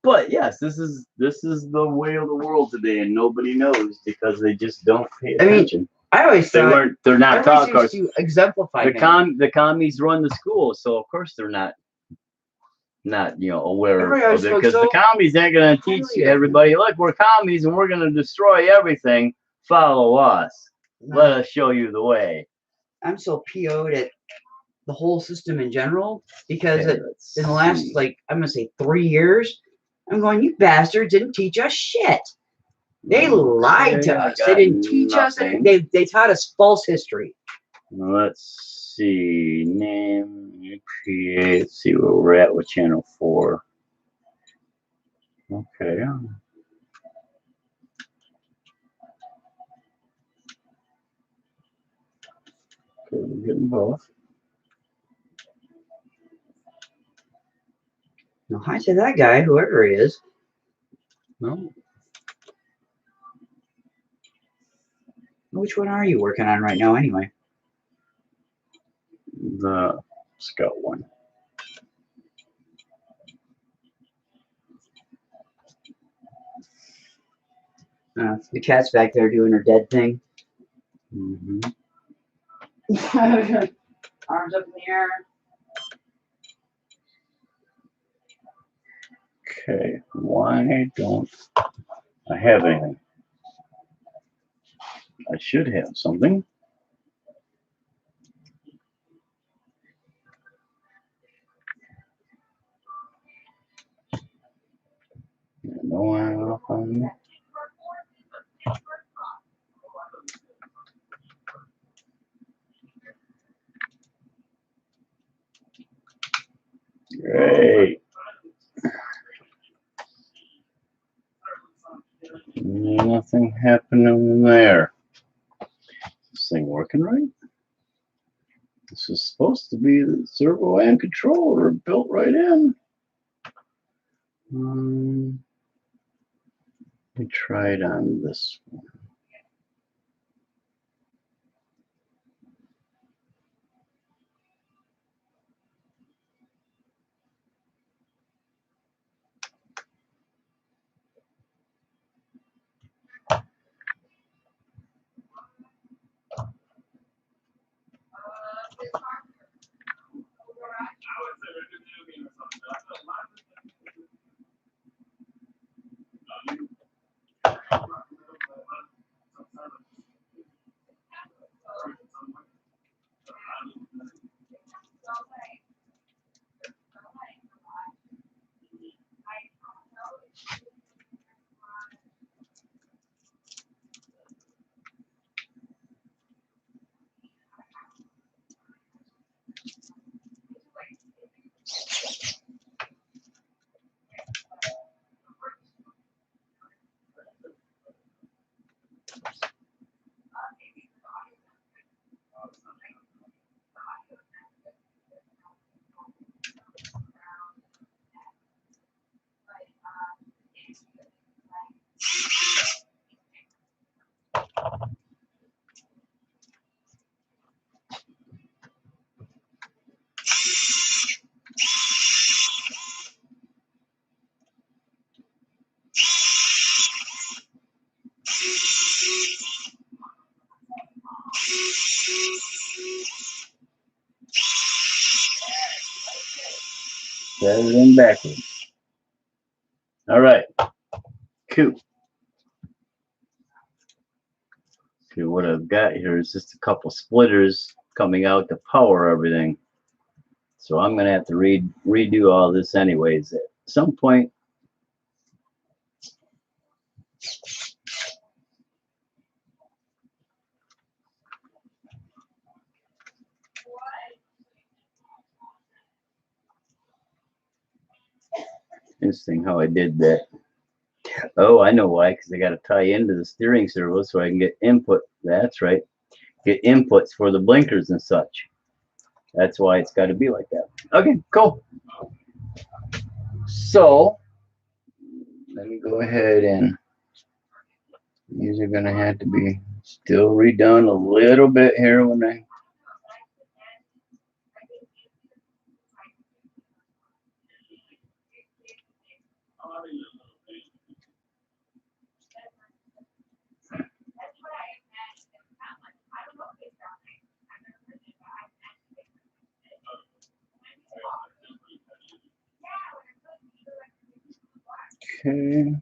But yes, this is the way of the world today, and nobody knows because they just don't pay attention. I always thought they're not taught to exemplify the commies run the schools, so of course they're not aware of it, because the commies ain't gonna teach everybody, look, we're commies and we're gonna destroy everything. Follow us. Let us show you the way. I'm so PO'd at the whole system in general because in the last I'm gonna say 3 years, I'm going, you bastards didn't teach us shit. They lied to us. They didn't teach us. They taught us false history. Let's see. Let's see where we're at with channel 4. Okay. Okay, we're getting both. No, hi to that guy, whoever he is. No. Which one are you working on right now, anyway? The Scout one. The cat's back there doing her dead thing. Mm-hmm. Arms up in the air. Okay, why don't I have anything? I should have something. No, I'm off on that. Great. Nothing happening there. Is this thing working right? This is supposed to be the servo and controller built right in. Let me try it on this one. Better than backwards. All right. Cool. See, what I've got here is just a couple splitters coming out to power everything. So I'm going to have to redo all this anyways at some point. Interesting how I did that. Oh, I know why, because I got to tie into the steering servo so I can get input. That's right. Get inputs for the blinkers and such. That's why it's got to be like that. Okay, cool. So let me go ahead and these are going to have to be still redone a little bit here when I okay.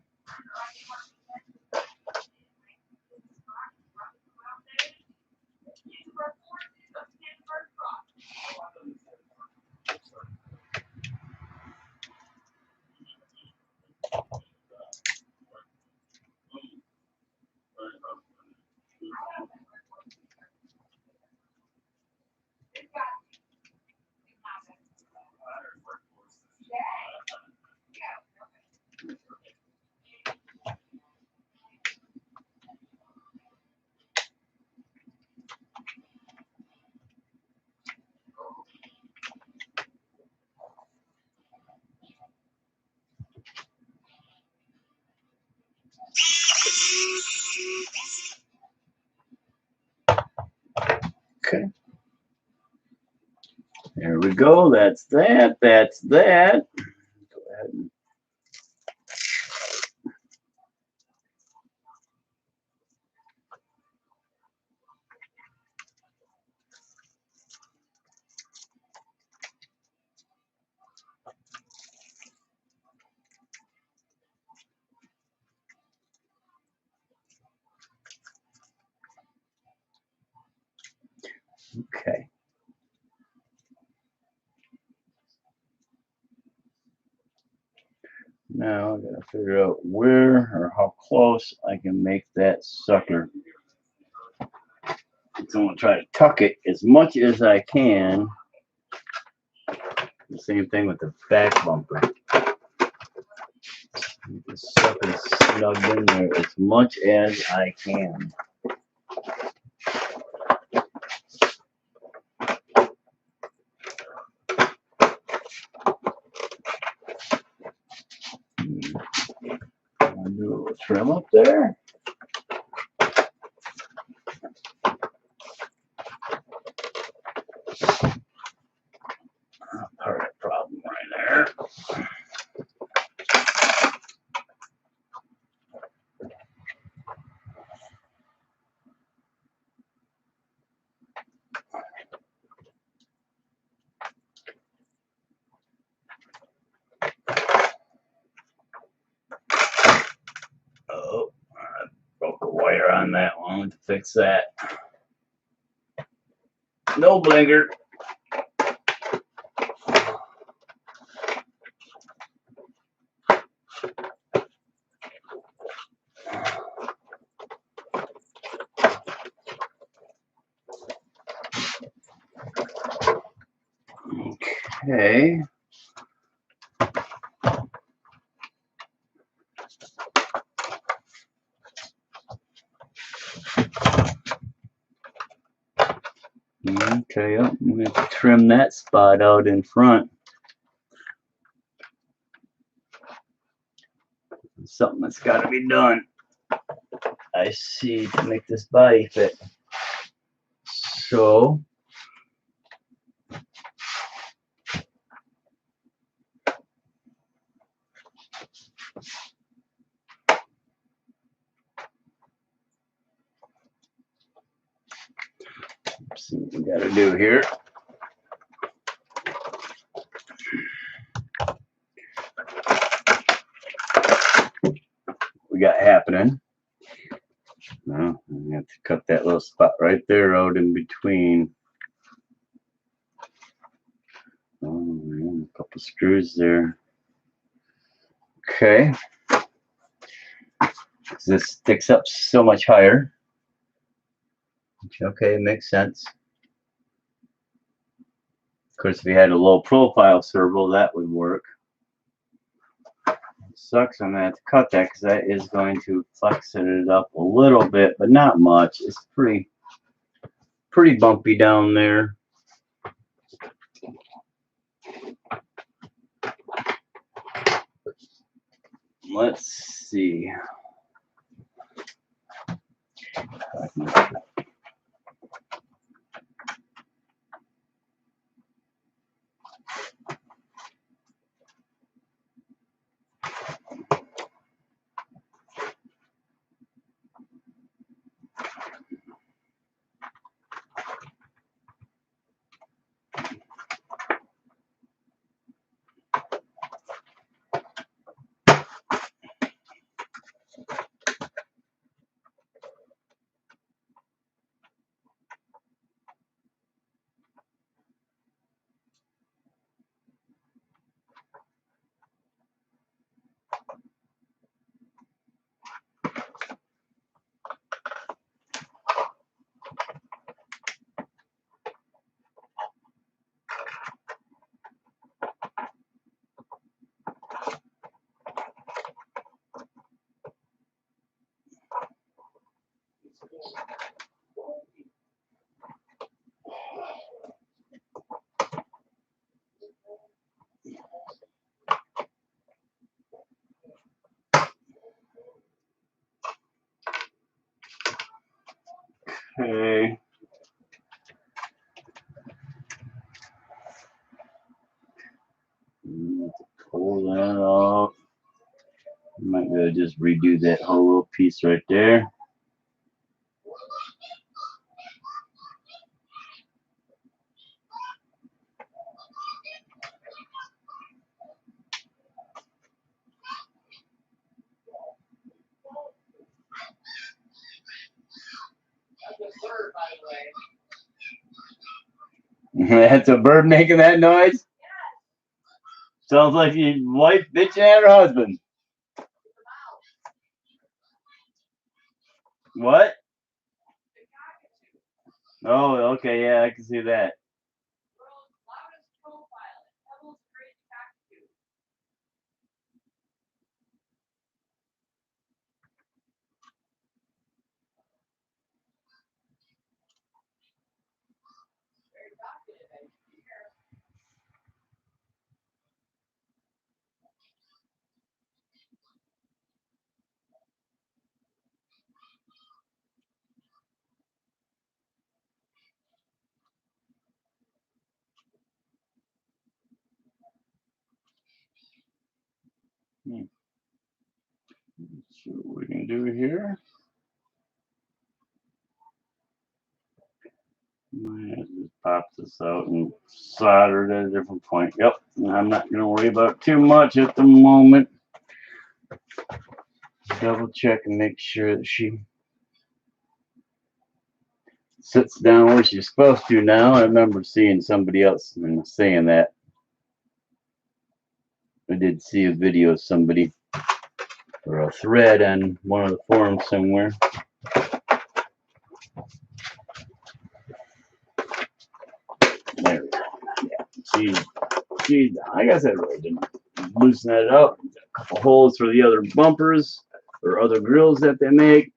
Okay. There we go. That's that. That's that. Go ahead and okay. Now I gotta figure out where or how close I can make that sucker. So I'm gonna try to tuck it as much as I can. The same thing with the back bumper. Get the sucker snugged in there as much as I can. I'll do a little trim up there. Part of the problem right there. Oh, I broke a wire on that one to fix that. No blinker. Okay. Okay, I'm going to trim that spot out in front. Something that's got to be done, I see, to make this body fit. So let's see what we got to do here. we got happening. Now I have to cut that little spot right there out in between. Oh, man, a couple screws there. Okay. This sticks up so much higher. Okay, makes sense. Of course, if you had a low profile servo, that would work. It sucks, I'm going to have to cut that because that is going to flex it up a little bit, but not much. It's pretty bumpy down there. Let's see. Okay. Pull that off. Might be able to just redo that whole little piece right there. That's a bird making that noise? Sounds like your wife bitching at her husband. What? Oh, okay, yeah, I can see that. Let's see what we can do here. Might have to pop this out and solder it at a different point. Yep, I'm not going to worry about it too much at the moment. Double check and make sure that she sits down where she's supposed to now. I remember seeing somebody else saying that. I did see a video of somebody or a thread on one of the forums somewhere. There we go. Yeah, she like I said, really didn't loosen that up. A couple holes for the other bumpers or other grills that they make.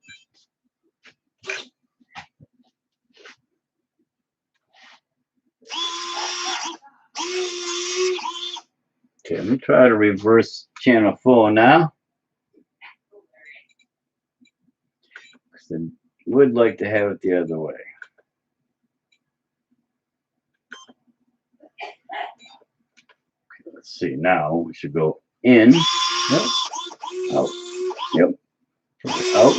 Okay, let me try to reverse channel flow now. Because I would like to have it the other way. Okay, let's see, now we should go in. Yep. Out. Yep. Out.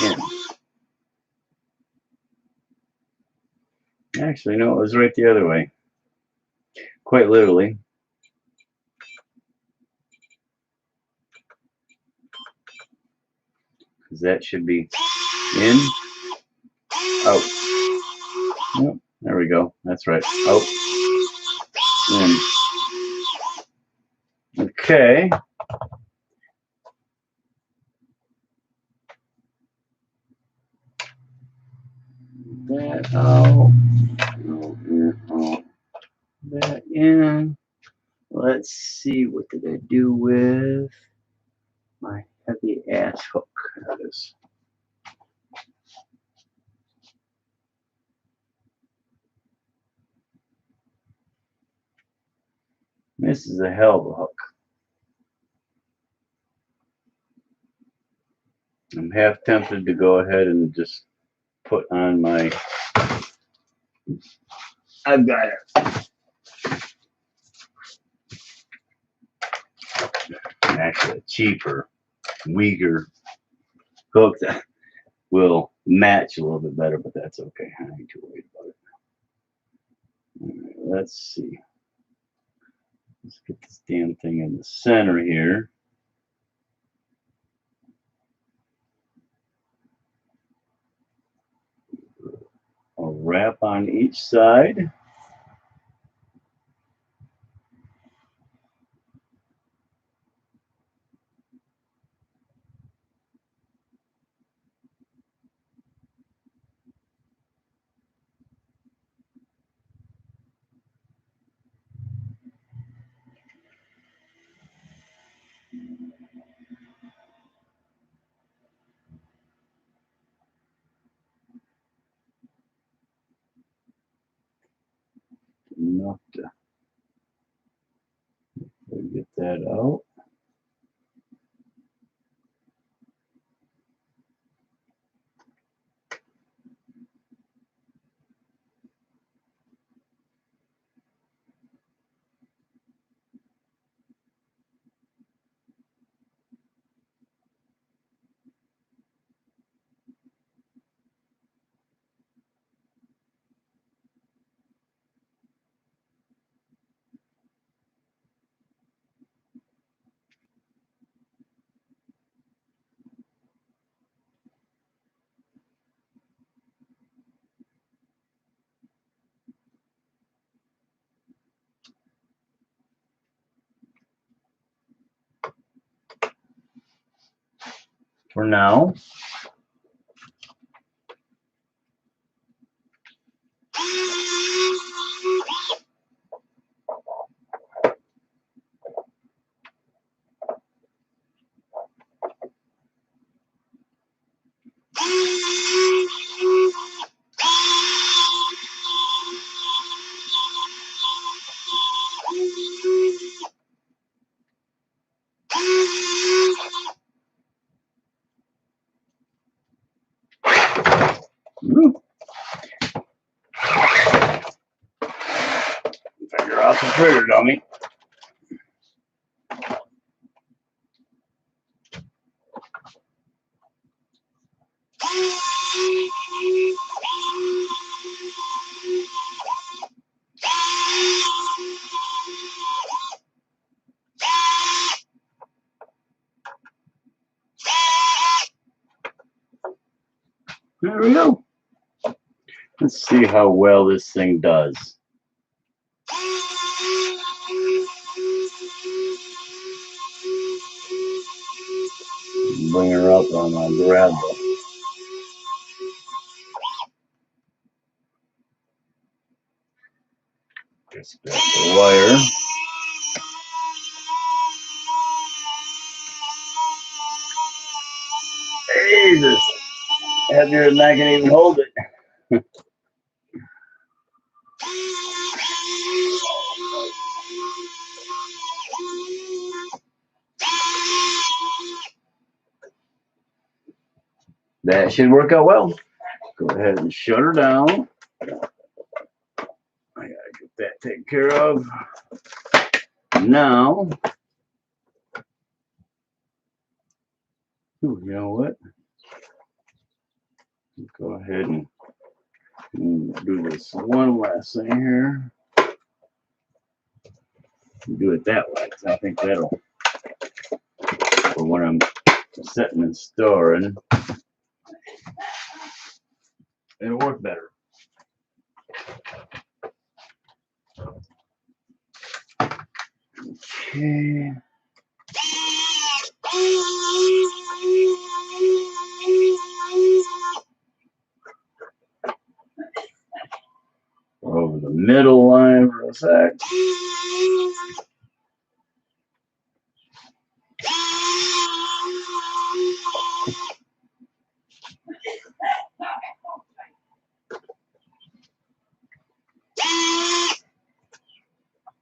In. Actually, no, it was right the other way. Quite literally. because that should be in, out. Yep, there we go. That's right. Out, in. Okay. That out. That in. Let's see, what did I do with my heavy ass hook? There it is. This is a hell of a hook. I'm half tempted to go ahead and just put on my, I've got it. Actually a cheaper, weaker hook that will match a little bit better, but that's okay. I ain't too worried about it. All right, let's see. Let's get this damn thing in the center here. I'll wrap on each side. Enough to get that out. For now. Figure out the trigger dummy. There we go. Let's see how well this thing does. Bring her up on my grab. Just grab the wire. Jesus! Heavier than I can even hold it. That should work out well. Go ahead and shut her down. I gotta get that taken care of. Now, you know what? Go ahead and do this one last thing here. Do it that way, because I think that'll, for when I'm setting and storing, it'll work better. Okay. Over the middle line for a sec.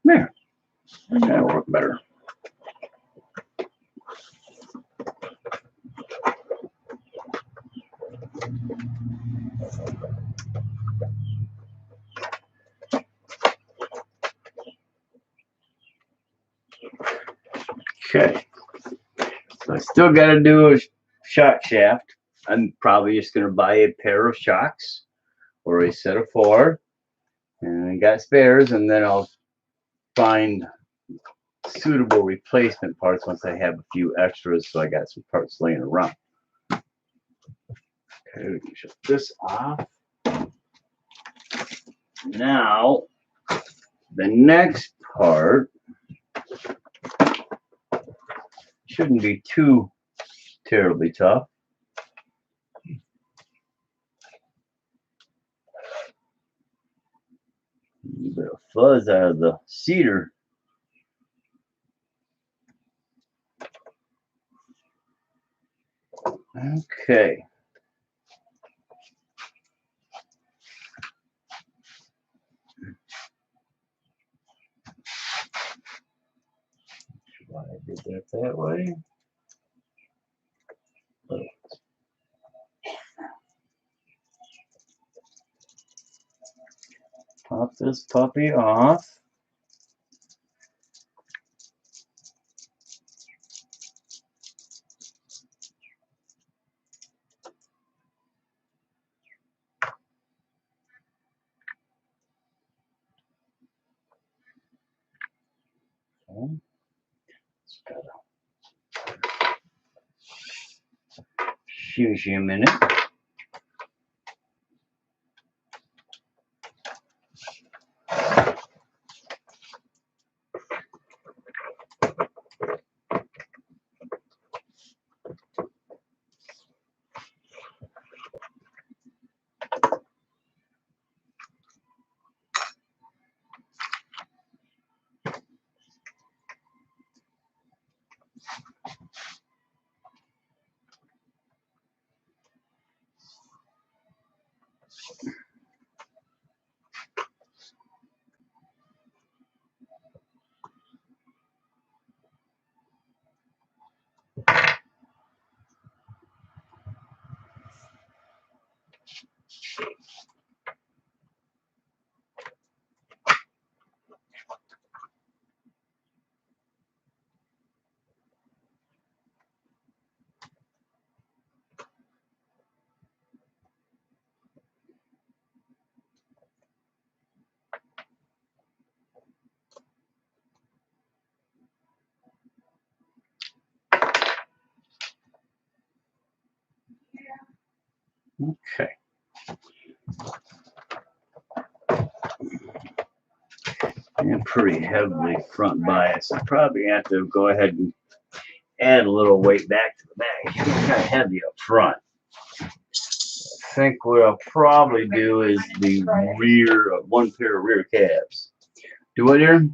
There. That'll work better. Okay. So I still got to do a shock shaft. I'm probably just going to buy a pair of shocks or a set of 4. And I got spares, and then I'll find suitable replacement parts once I have a few extras, so I got some parts laying around. Okay, we can shut this off. Now, the next part shouldn't be too terribly tough. A bit of fuzz out of the cedar. Okay. Why I did that way. Pop this puppy off. Okay. Just gotta shoot you a minute. Okay. And pretty heavily front bias. I probably have to go ahead and add a little weight back to the back. It's kind of heavy up front. I think what I'll probably do is the rear, one pair of rear cabs. Do what here?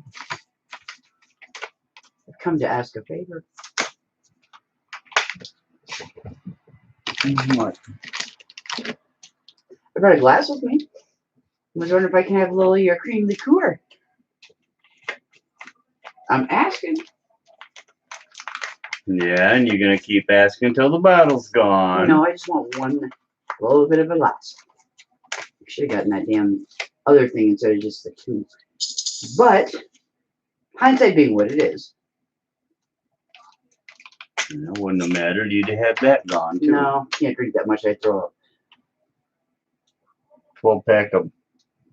I've come to ask a favor. What? I brought a glass with me. I was wondering if I can have a little of your cream liqueur. I'm asking. Yeah, and you're gonna keep asking until the bottle's gone. No, I just want one little bit of a glass. I should have gotten that damn other thing instead of just the 2. But hindsight being what it is. It wouldn't have mattered. You'd have that gone too. No, can't drink that much. I throw up. 12-pack of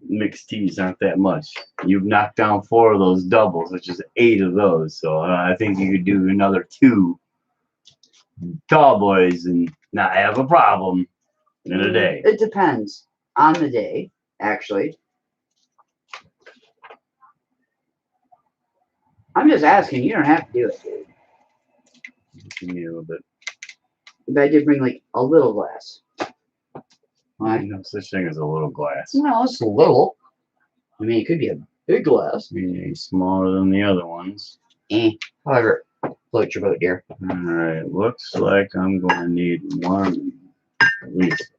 mixed teas aren't that much. You've knocked down 4 of those doubles, which is 8 of those. So I think you could do another 2. tall boys and not have a problem in a day. It depends on the day, actually. I'm just asking. You don't have to do it, dude. Give me a little bit. But I did bring like a little glass. Right? No such thing as a little glass. No, it's a little. I mean, it could be a big glass. Smaller than the other ones. However, float your boat, dear. Alright, looks like I'm going to need one at least.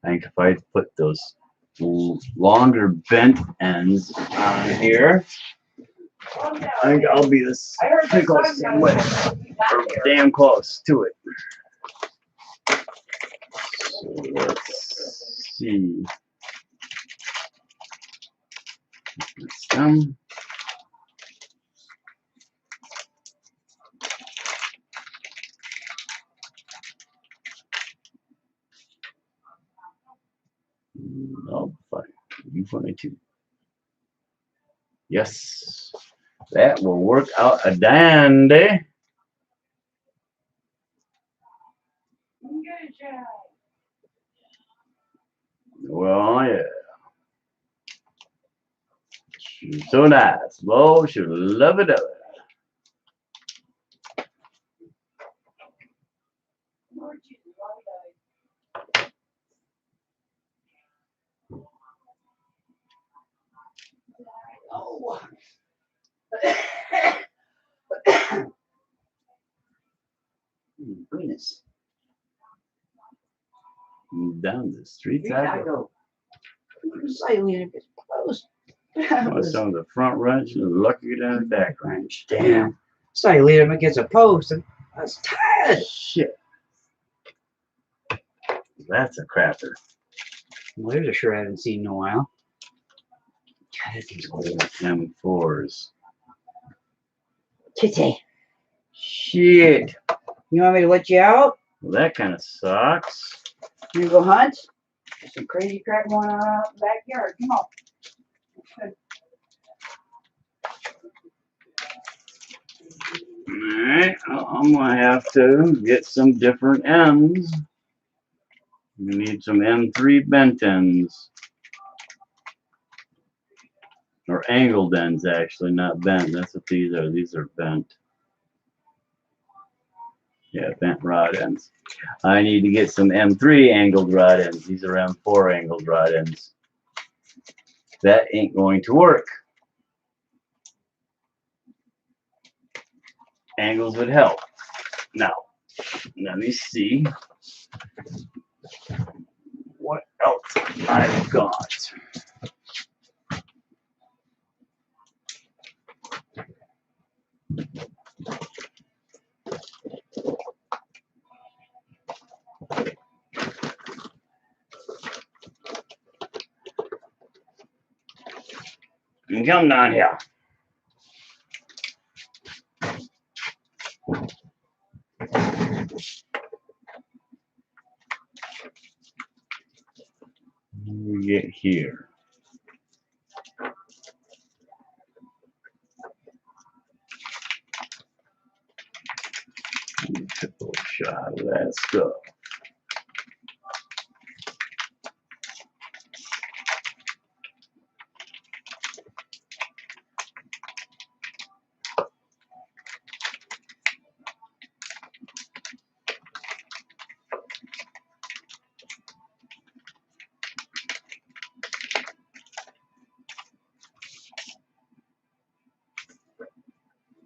I think if I put those longer bent ends on here, I think I'll be this close damn close to it. So let's see. That's done. Oh, fine. U22. Yes, that will work out a dandy. Well, yeah. She's so nice. Lord, she'll love it. Oh. Goodness. Down the streets I go. Slightly close. Some of the front wrench and lucky down the back wrench. Damn. Slightly him against a post and I was tired. Shit. That's a crapper. Well, there's a shirt I haven't seen in a while. God, that thing's old. M4s. Kitty. Shit. You want me to let you out? Well, that kind of sucks. You gonna go hunt? There's some crazy crap going on out in the backyard. Come on. Alright, I'm gonna have to get some different ends. We need some M3 bent ends. Or angled ends, actually, not bent. That's what these are. These are bent. Yeah, bent rod ends. I need to get some M3 angled rod ends. These are M4 angled rod ends. That ain't going to work. Angles would help. Now, let me see what else I've got. Come down here. We get here. Take a little shot of that stuff.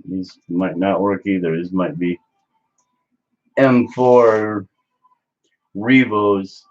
These might not work either. These might be M4 Revos.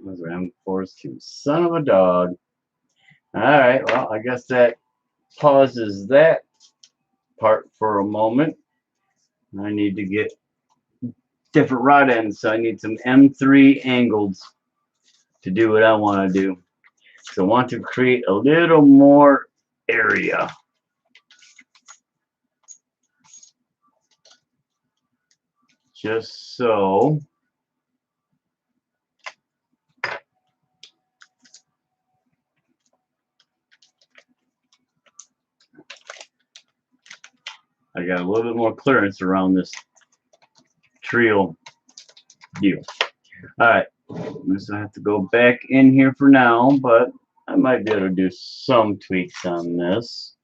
Those are M4s too. Son of a dog. Alright, well, I guess that pauses that part for a moment. I need to get different rod ends, so I need some M3 angled to do what I want to do. So I want to create a little more area. Just so I got a little bit more clearance around this trio deal. Alright, so I have to go back in here for now, but I might be able to do some tweaks on this.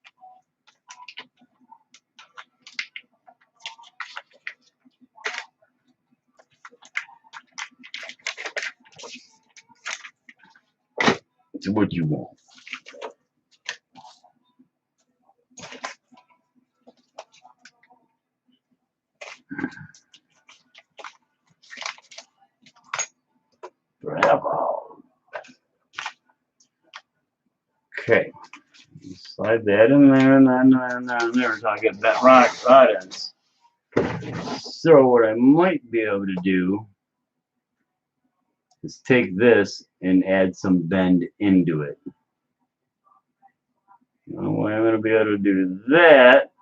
It's what you want. Bravo. Okay. Slide that in there and then there until I get that rod ends. So what I might be able to do is take this and add some bend into it. The way I'm going to be able to do that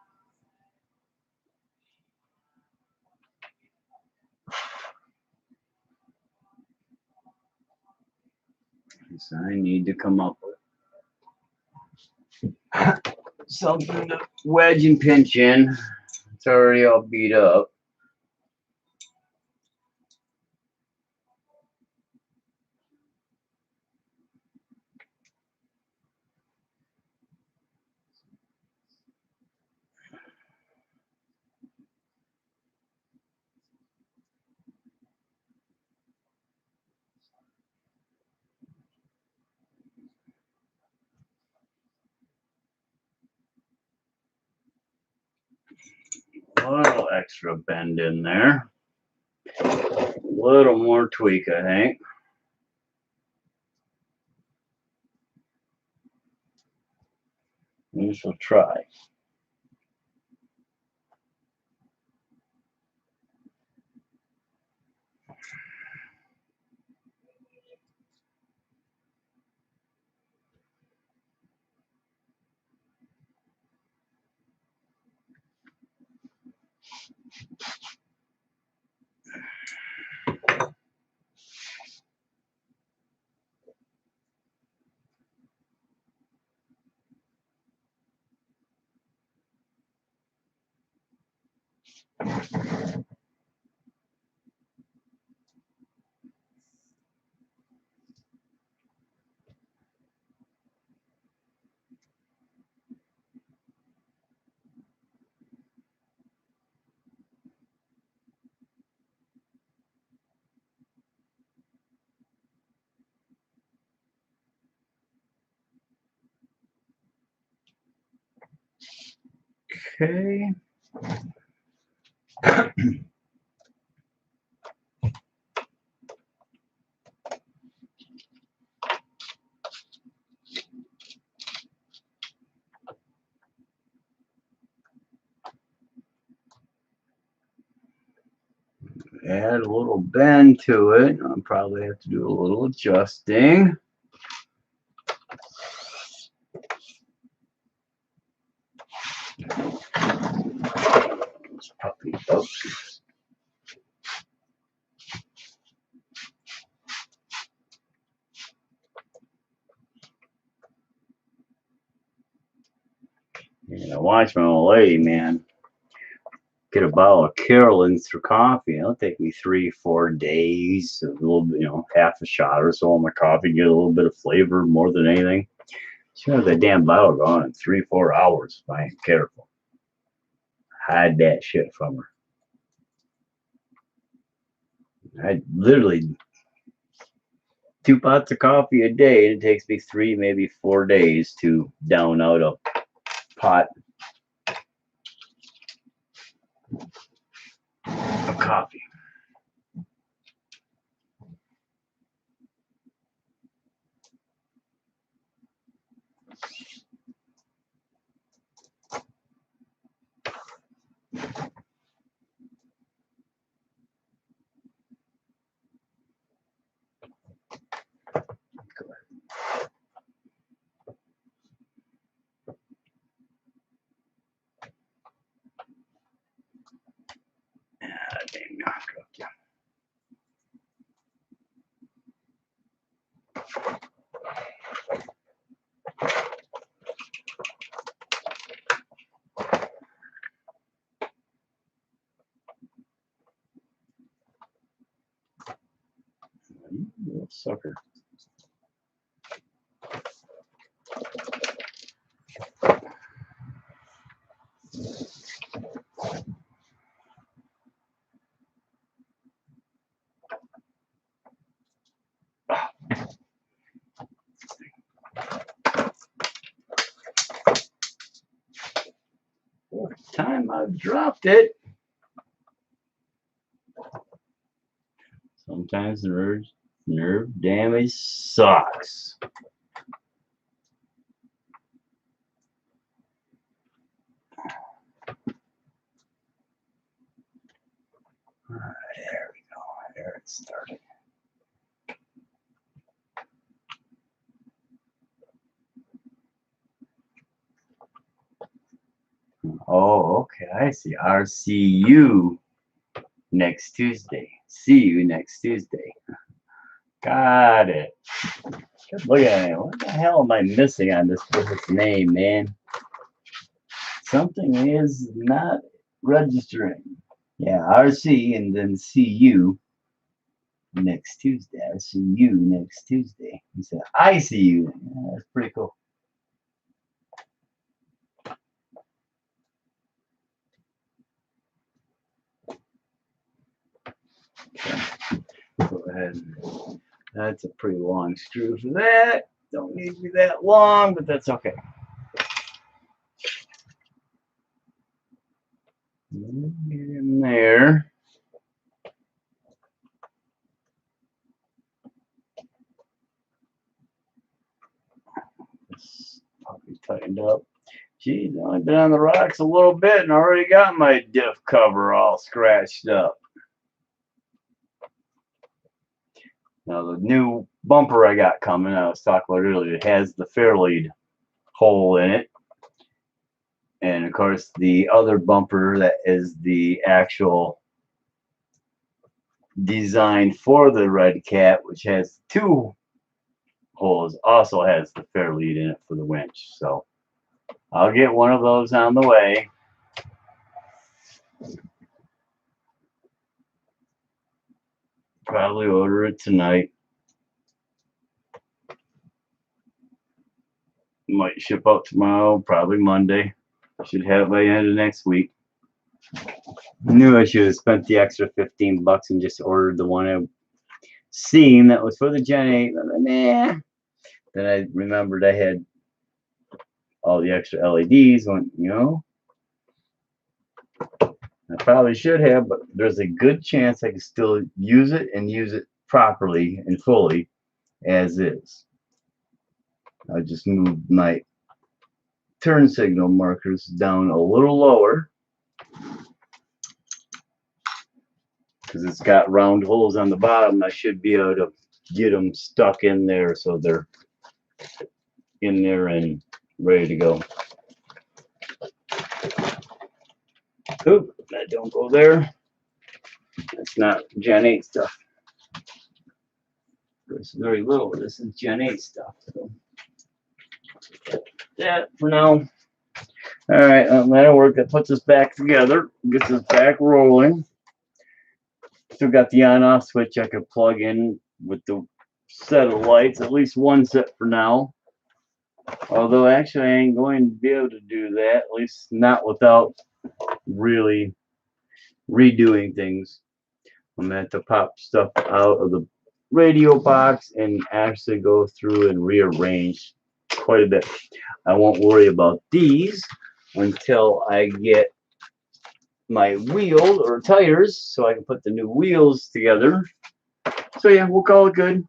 is I need to come up with something to wedge and pinch in. It's already all beat up. A little extra bend in there. A little more tweak, I think. We shall try. Okay. Add a little bend to it. I'll probably have to do a little adjusting. This puppy, oops. Yeah, watch my old lady, man. Get a bottle of Carolyn's through coffee. It'll take me 3-4 days. A little bit, half a shot or so on my coffee. Get a little bit of flavor more than anything. She has that damn bottle gone in 3-4 hours if I ain't careful. Hide that shit from her. I literally 2 pots of coffee a day. It takes me 3, maybe 4 days to down out a pot of coffee. sucker. Fourth time I've dropped it. Sometimes the nerve damage sucks. Alright, there we go. There it started. Oh, okay. I see. RCU next Tuesday. See you next Tuesday. Got it. Look at it. What the hell am I missing on this name, man? Something is not registering. Yeah, RC and then CU next Tuesday. RCU next Tuesday. He said ICU. Yeah, that's pretty cool. Okay. Go ahead. That's a pretty long screw for that. Don't need to be that long, but that's okay. Get in there. It's probably tightened up. Geez, I've only been on the rocks a little bit and already got my diff cover all scratched up. Now the new bumper I got coming, I was talking about earlier, it has the fairlead hole in it. And of course the other bumper that is the actual design for the RedCat, which has two holes, also has the fairlead in it for the winch. So I'll get one of those on the way. Probably order it tonight. Might ship out tomorrow, probably Monday. Should have it by the end of next week. Knew I should have spent the extra 15 bucks and just ordered the one I seen that was for the Gen 8. Nah. Then I remembered I had all the extra LEDs. Went, you know, I probably should have, but there's a good chance I can still use it and use it properly and fully as is. I just moved my turn signal markers down a little lower because it's got round holes on the bottom. I should be able to get them stuck in there so they're in there and ready to go. Oop, that don't go there. That's not Gen 8 stuff. There's very little. This is Gen 8 stuff. So that for now. All right, that'll work. That puts us back together. Gets us back rolling. Still got the on-off switch I could plug in with the set of lights. At least one set for now. Although actually I ain't going to be able to do that. At least not without really redoing things. I'm going to have to pop stuff out of the radio box and actually go through and rearrange quite a bit. I won't worry about these until I get my wheel or tires so I can put the new wheels together. So yeah, we'll call it good.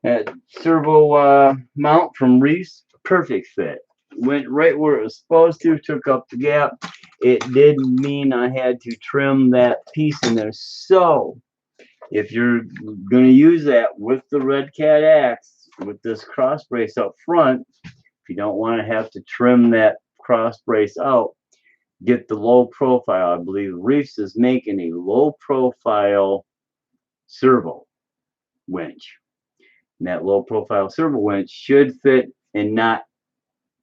That servo mount from Reefs, perfect fit. Went right where it was supposed to, took up the gap. It did mean I had to trim that piece in there. So if you're going to use that with the RedCat AXE, with this cross brace up front, if you don't want to have to trim that cross brace out, get the low profile. I believe Reefs is making a low profile servo winch. And that low profile servo winch should fit and not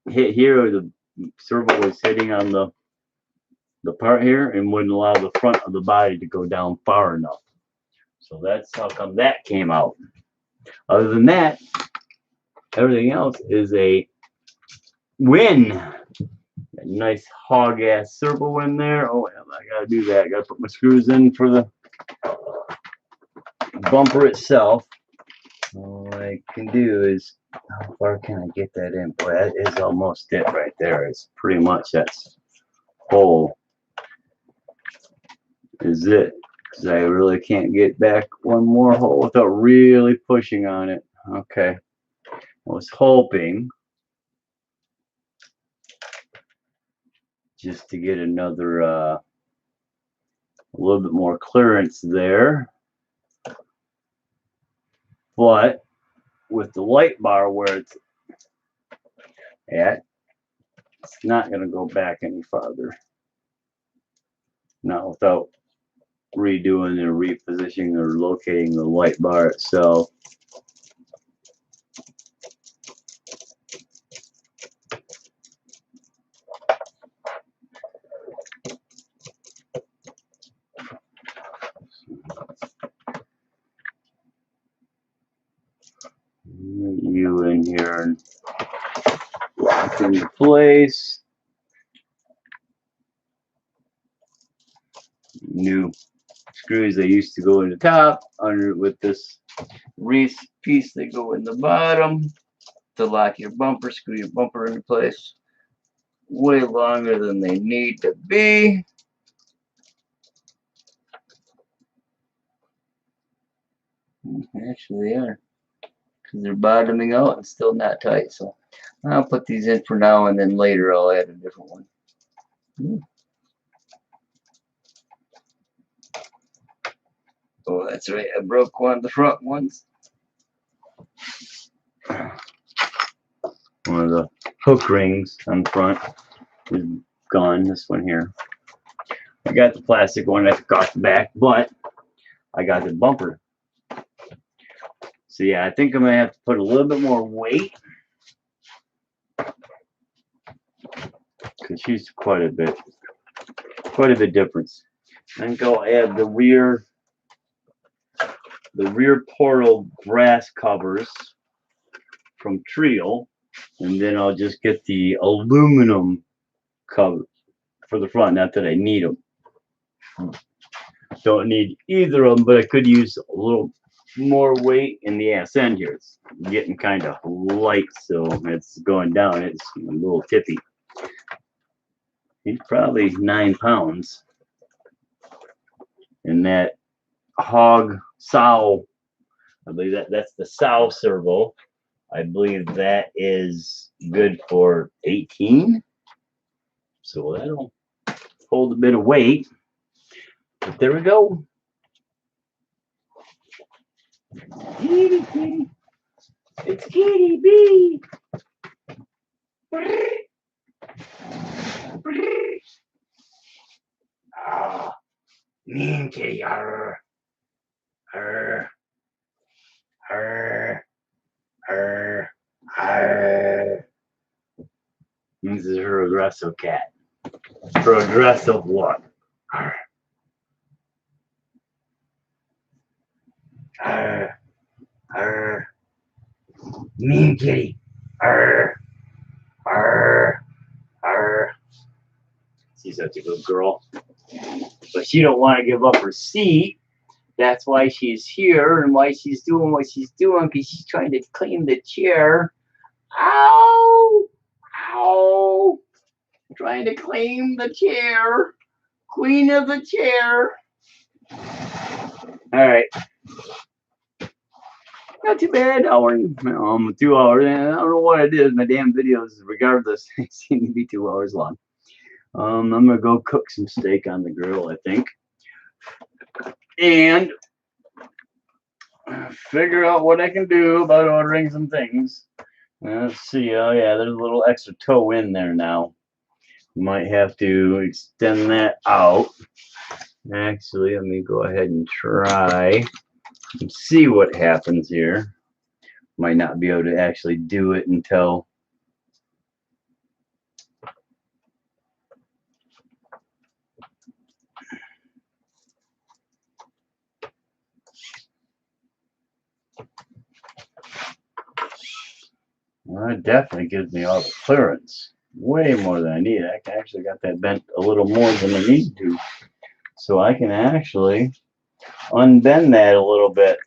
hit here. The servo was hitting on the part here and wouldn't allow the front of the body to go down far enough. So that's how come that came out. Other than that, everything else is a win. A nice HOGRC servo in there. Oh, I gotta do that. I gotta put my screws in for the bumper itself. All I can do is, how far can I get that in? Boy, that is almost it right there. It's pretty much that's hole is it. Because I really can't get back one more hole without really pushing on it. Okay. I was hoping just to get another a little bit more clearance there. But with the light bar where it's at, it's not going to go back any farther. Not without redoing or repositioning or locating the light bar itself. You in here and lock into place. New screws they used to go in the top, under with this Reefs piece they go in the bottom to lock your bumper, screw your bumper into place. Way longer than they need to be. Actually they are, because they're bottoming out and still not tight. So I'll put these in for now, and then later I'll add a different one. Oh, that's right, I broke one of the front ones. One of the hook rings on the front is gone. This one here. I got the plastic one that got the back, but I got the bumper. So yeah, I think I'm gonna have to put a little bit more weight, because she's quite a bit difference. I think I'll add the rear portal brass covers from Trio, and then I'll just get the aluminum cover for the front. Not that I need them. Don't need either of them, but I could use a little more weight in the ass end here. It's getting kind of light, so it's going down. It's a little tippy. He's probably 9 pounds. And that HOGRC SOW, I believe that's the SOW servo. I believe that is good for 18. So that'll hold a bit of weight. But there we go. Kitty, kitty. It's Kitty B. Ah, mean kitty. Arr. Arr. Arr. Arr. Arr. This is her aggressive cat. Her aggressive look. Arr. Arr. Arr. Mean kitty. Arr. Arr. Arr. She's such a good girl. But she don't want to give up her seat. That's why she's here and why she's doing what she's doing, because she's trying to claim the chair. Ow! Ow! Trying to claim the chair. Queen of the chair. Alright. Not too bad. Hour, 2 hours. I don't know what it is. My damn videos, regardless, they seem to be 2 hours long. I'm gonna go cook some steak on the grill, I think, and figure out what I can do about ordering some things. Let's see. Oh yeah, there's a little extra toe in there now. Might have to extend that out. Actually, let me go ahead and try and see what happens here. Might not be able to actually do it until Well, that definitely gives me all the clearance. Way more than I need. I actually got that bent a little more than I need to. So I can actually unbend that a little bit.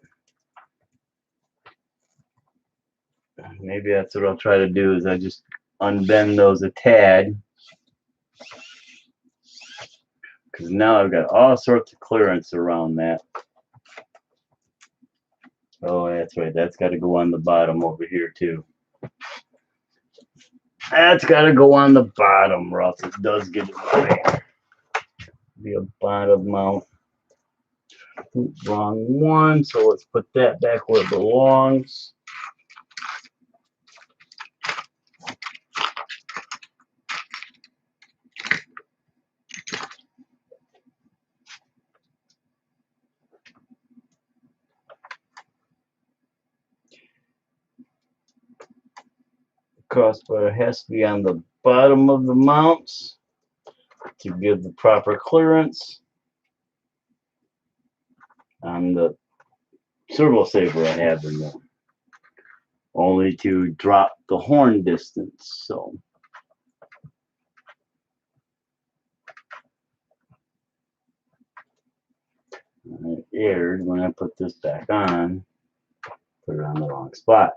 Maybe that's what I'll try to do, is I just unbend those a tad. Because now I've got all sorts of clearance around that. Oh, that's right. That's got to go on the bottom over here too. That's got to go on the bottom, or else it does get in the way. Be a bottom mount. Oops, wrong one. So let's put that back where it belongs. Crossbar has to be on the bottom of the mounts to give the proper clearance. On the servo saver I have in there, only to drop the horn distance. So I erred when I put this back on, put it on the wrong spot.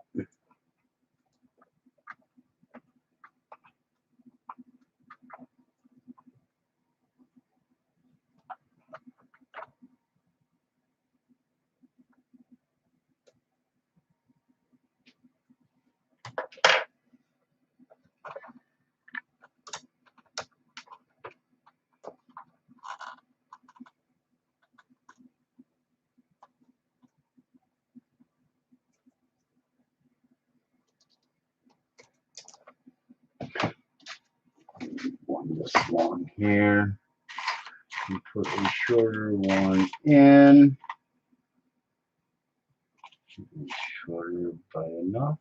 One this long here, and put a shorter one in, shorter by enough.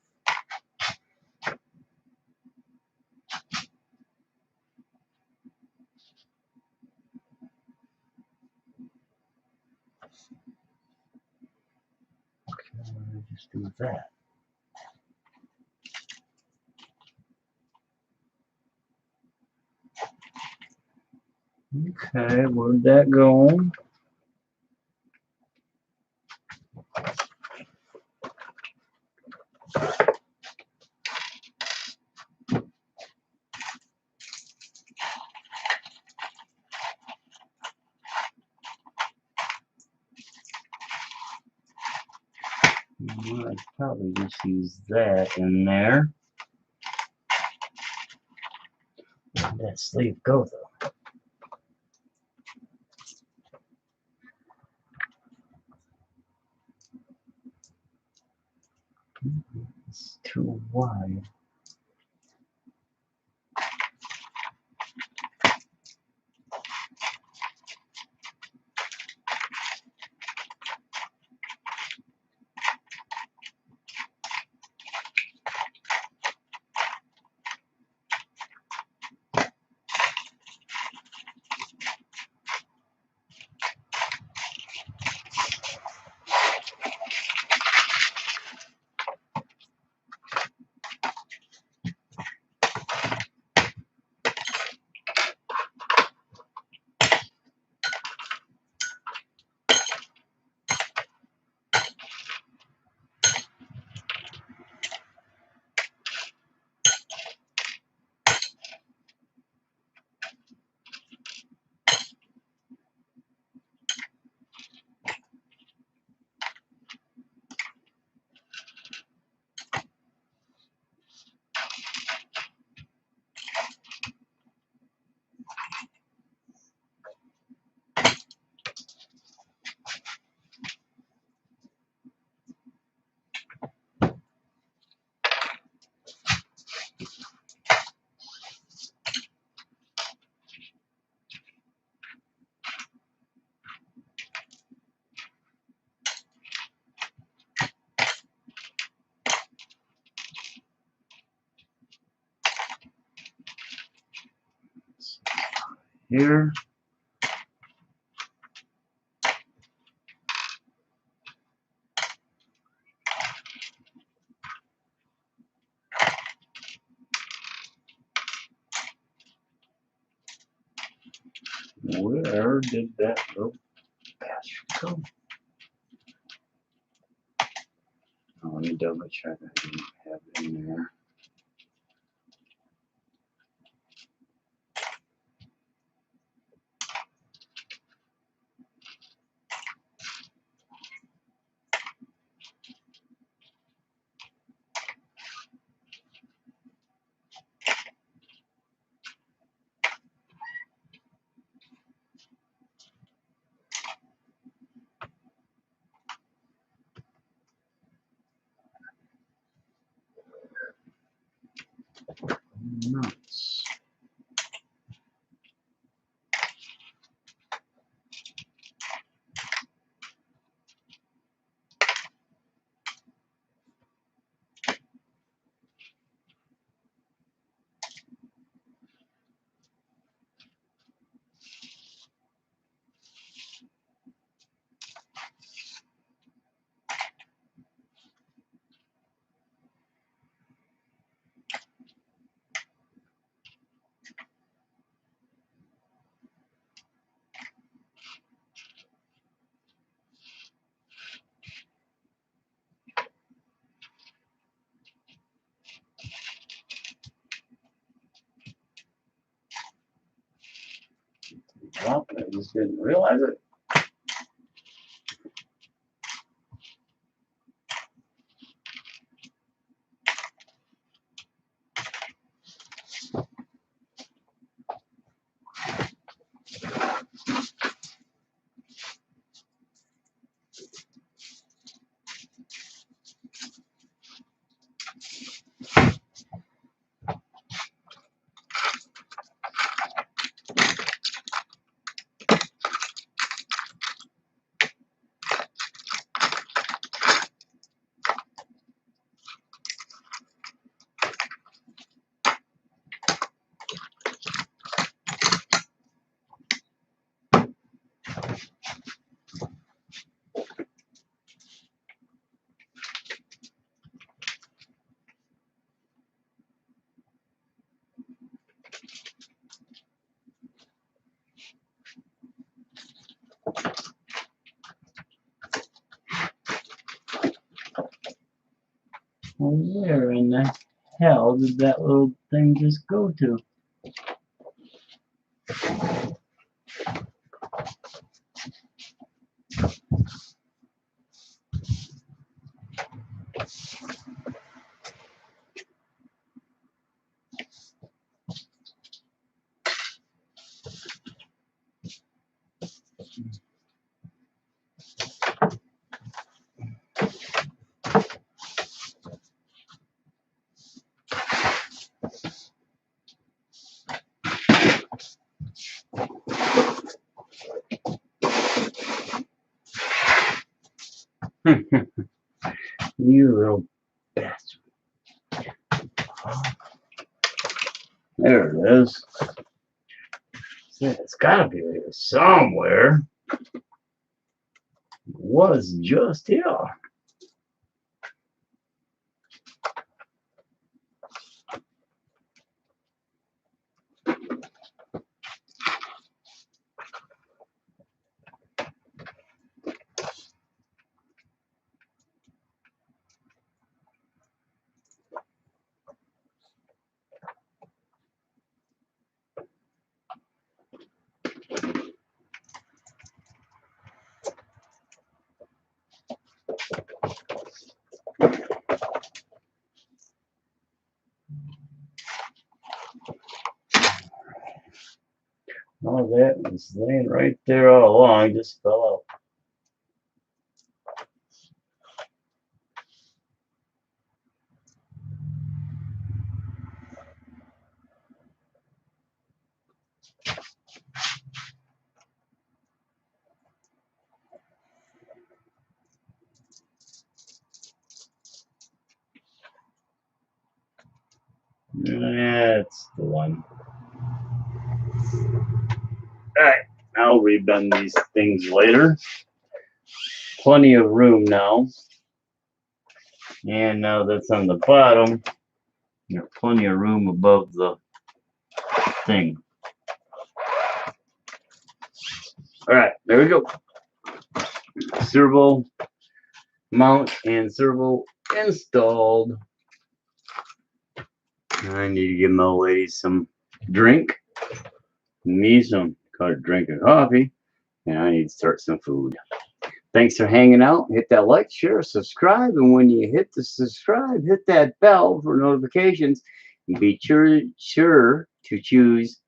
Okay, what did I just do with that? Okay, where'd that go? Well, I'd probably just use that in there. Where'd that sleeve go though? It's too wide. Here. Where did that little bastard go? Oh, let me double check. I didn't have it in there. Nuts. Well, I just didn't realize it. Well, where in the hell did that little thing just go to? You little bastard. There it is. It's gotta be here somewhere. It was just here. All that was laying right there all along, just fell out. That's the one. Alright, I'll rebend these things later. Plenty of room now. And now that's on the bottom, there's plenty of room above the thing. All right, there we go. Servo mount and servo installed. I need to give my old lady some drink. Me some drink and coffee. And I need to start some food. Thanks for hanging out. Hit that like, share, subscribe. And when you hit the subscribe, hit that bell for notifications. And be sure to choose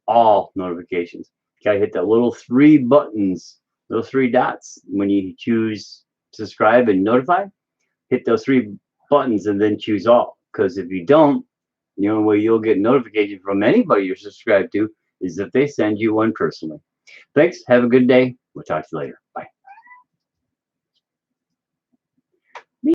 all notifications. Okay, hit that little 3 buttons, those 3 dots. When you choose subscribe and notify, hit those 3 buttons and then choose all. Because if you don't, the only way you'll get notification from anybody you're subscribed to is if they send you one personally. Thanks. Have a good day. We'll talk to you later.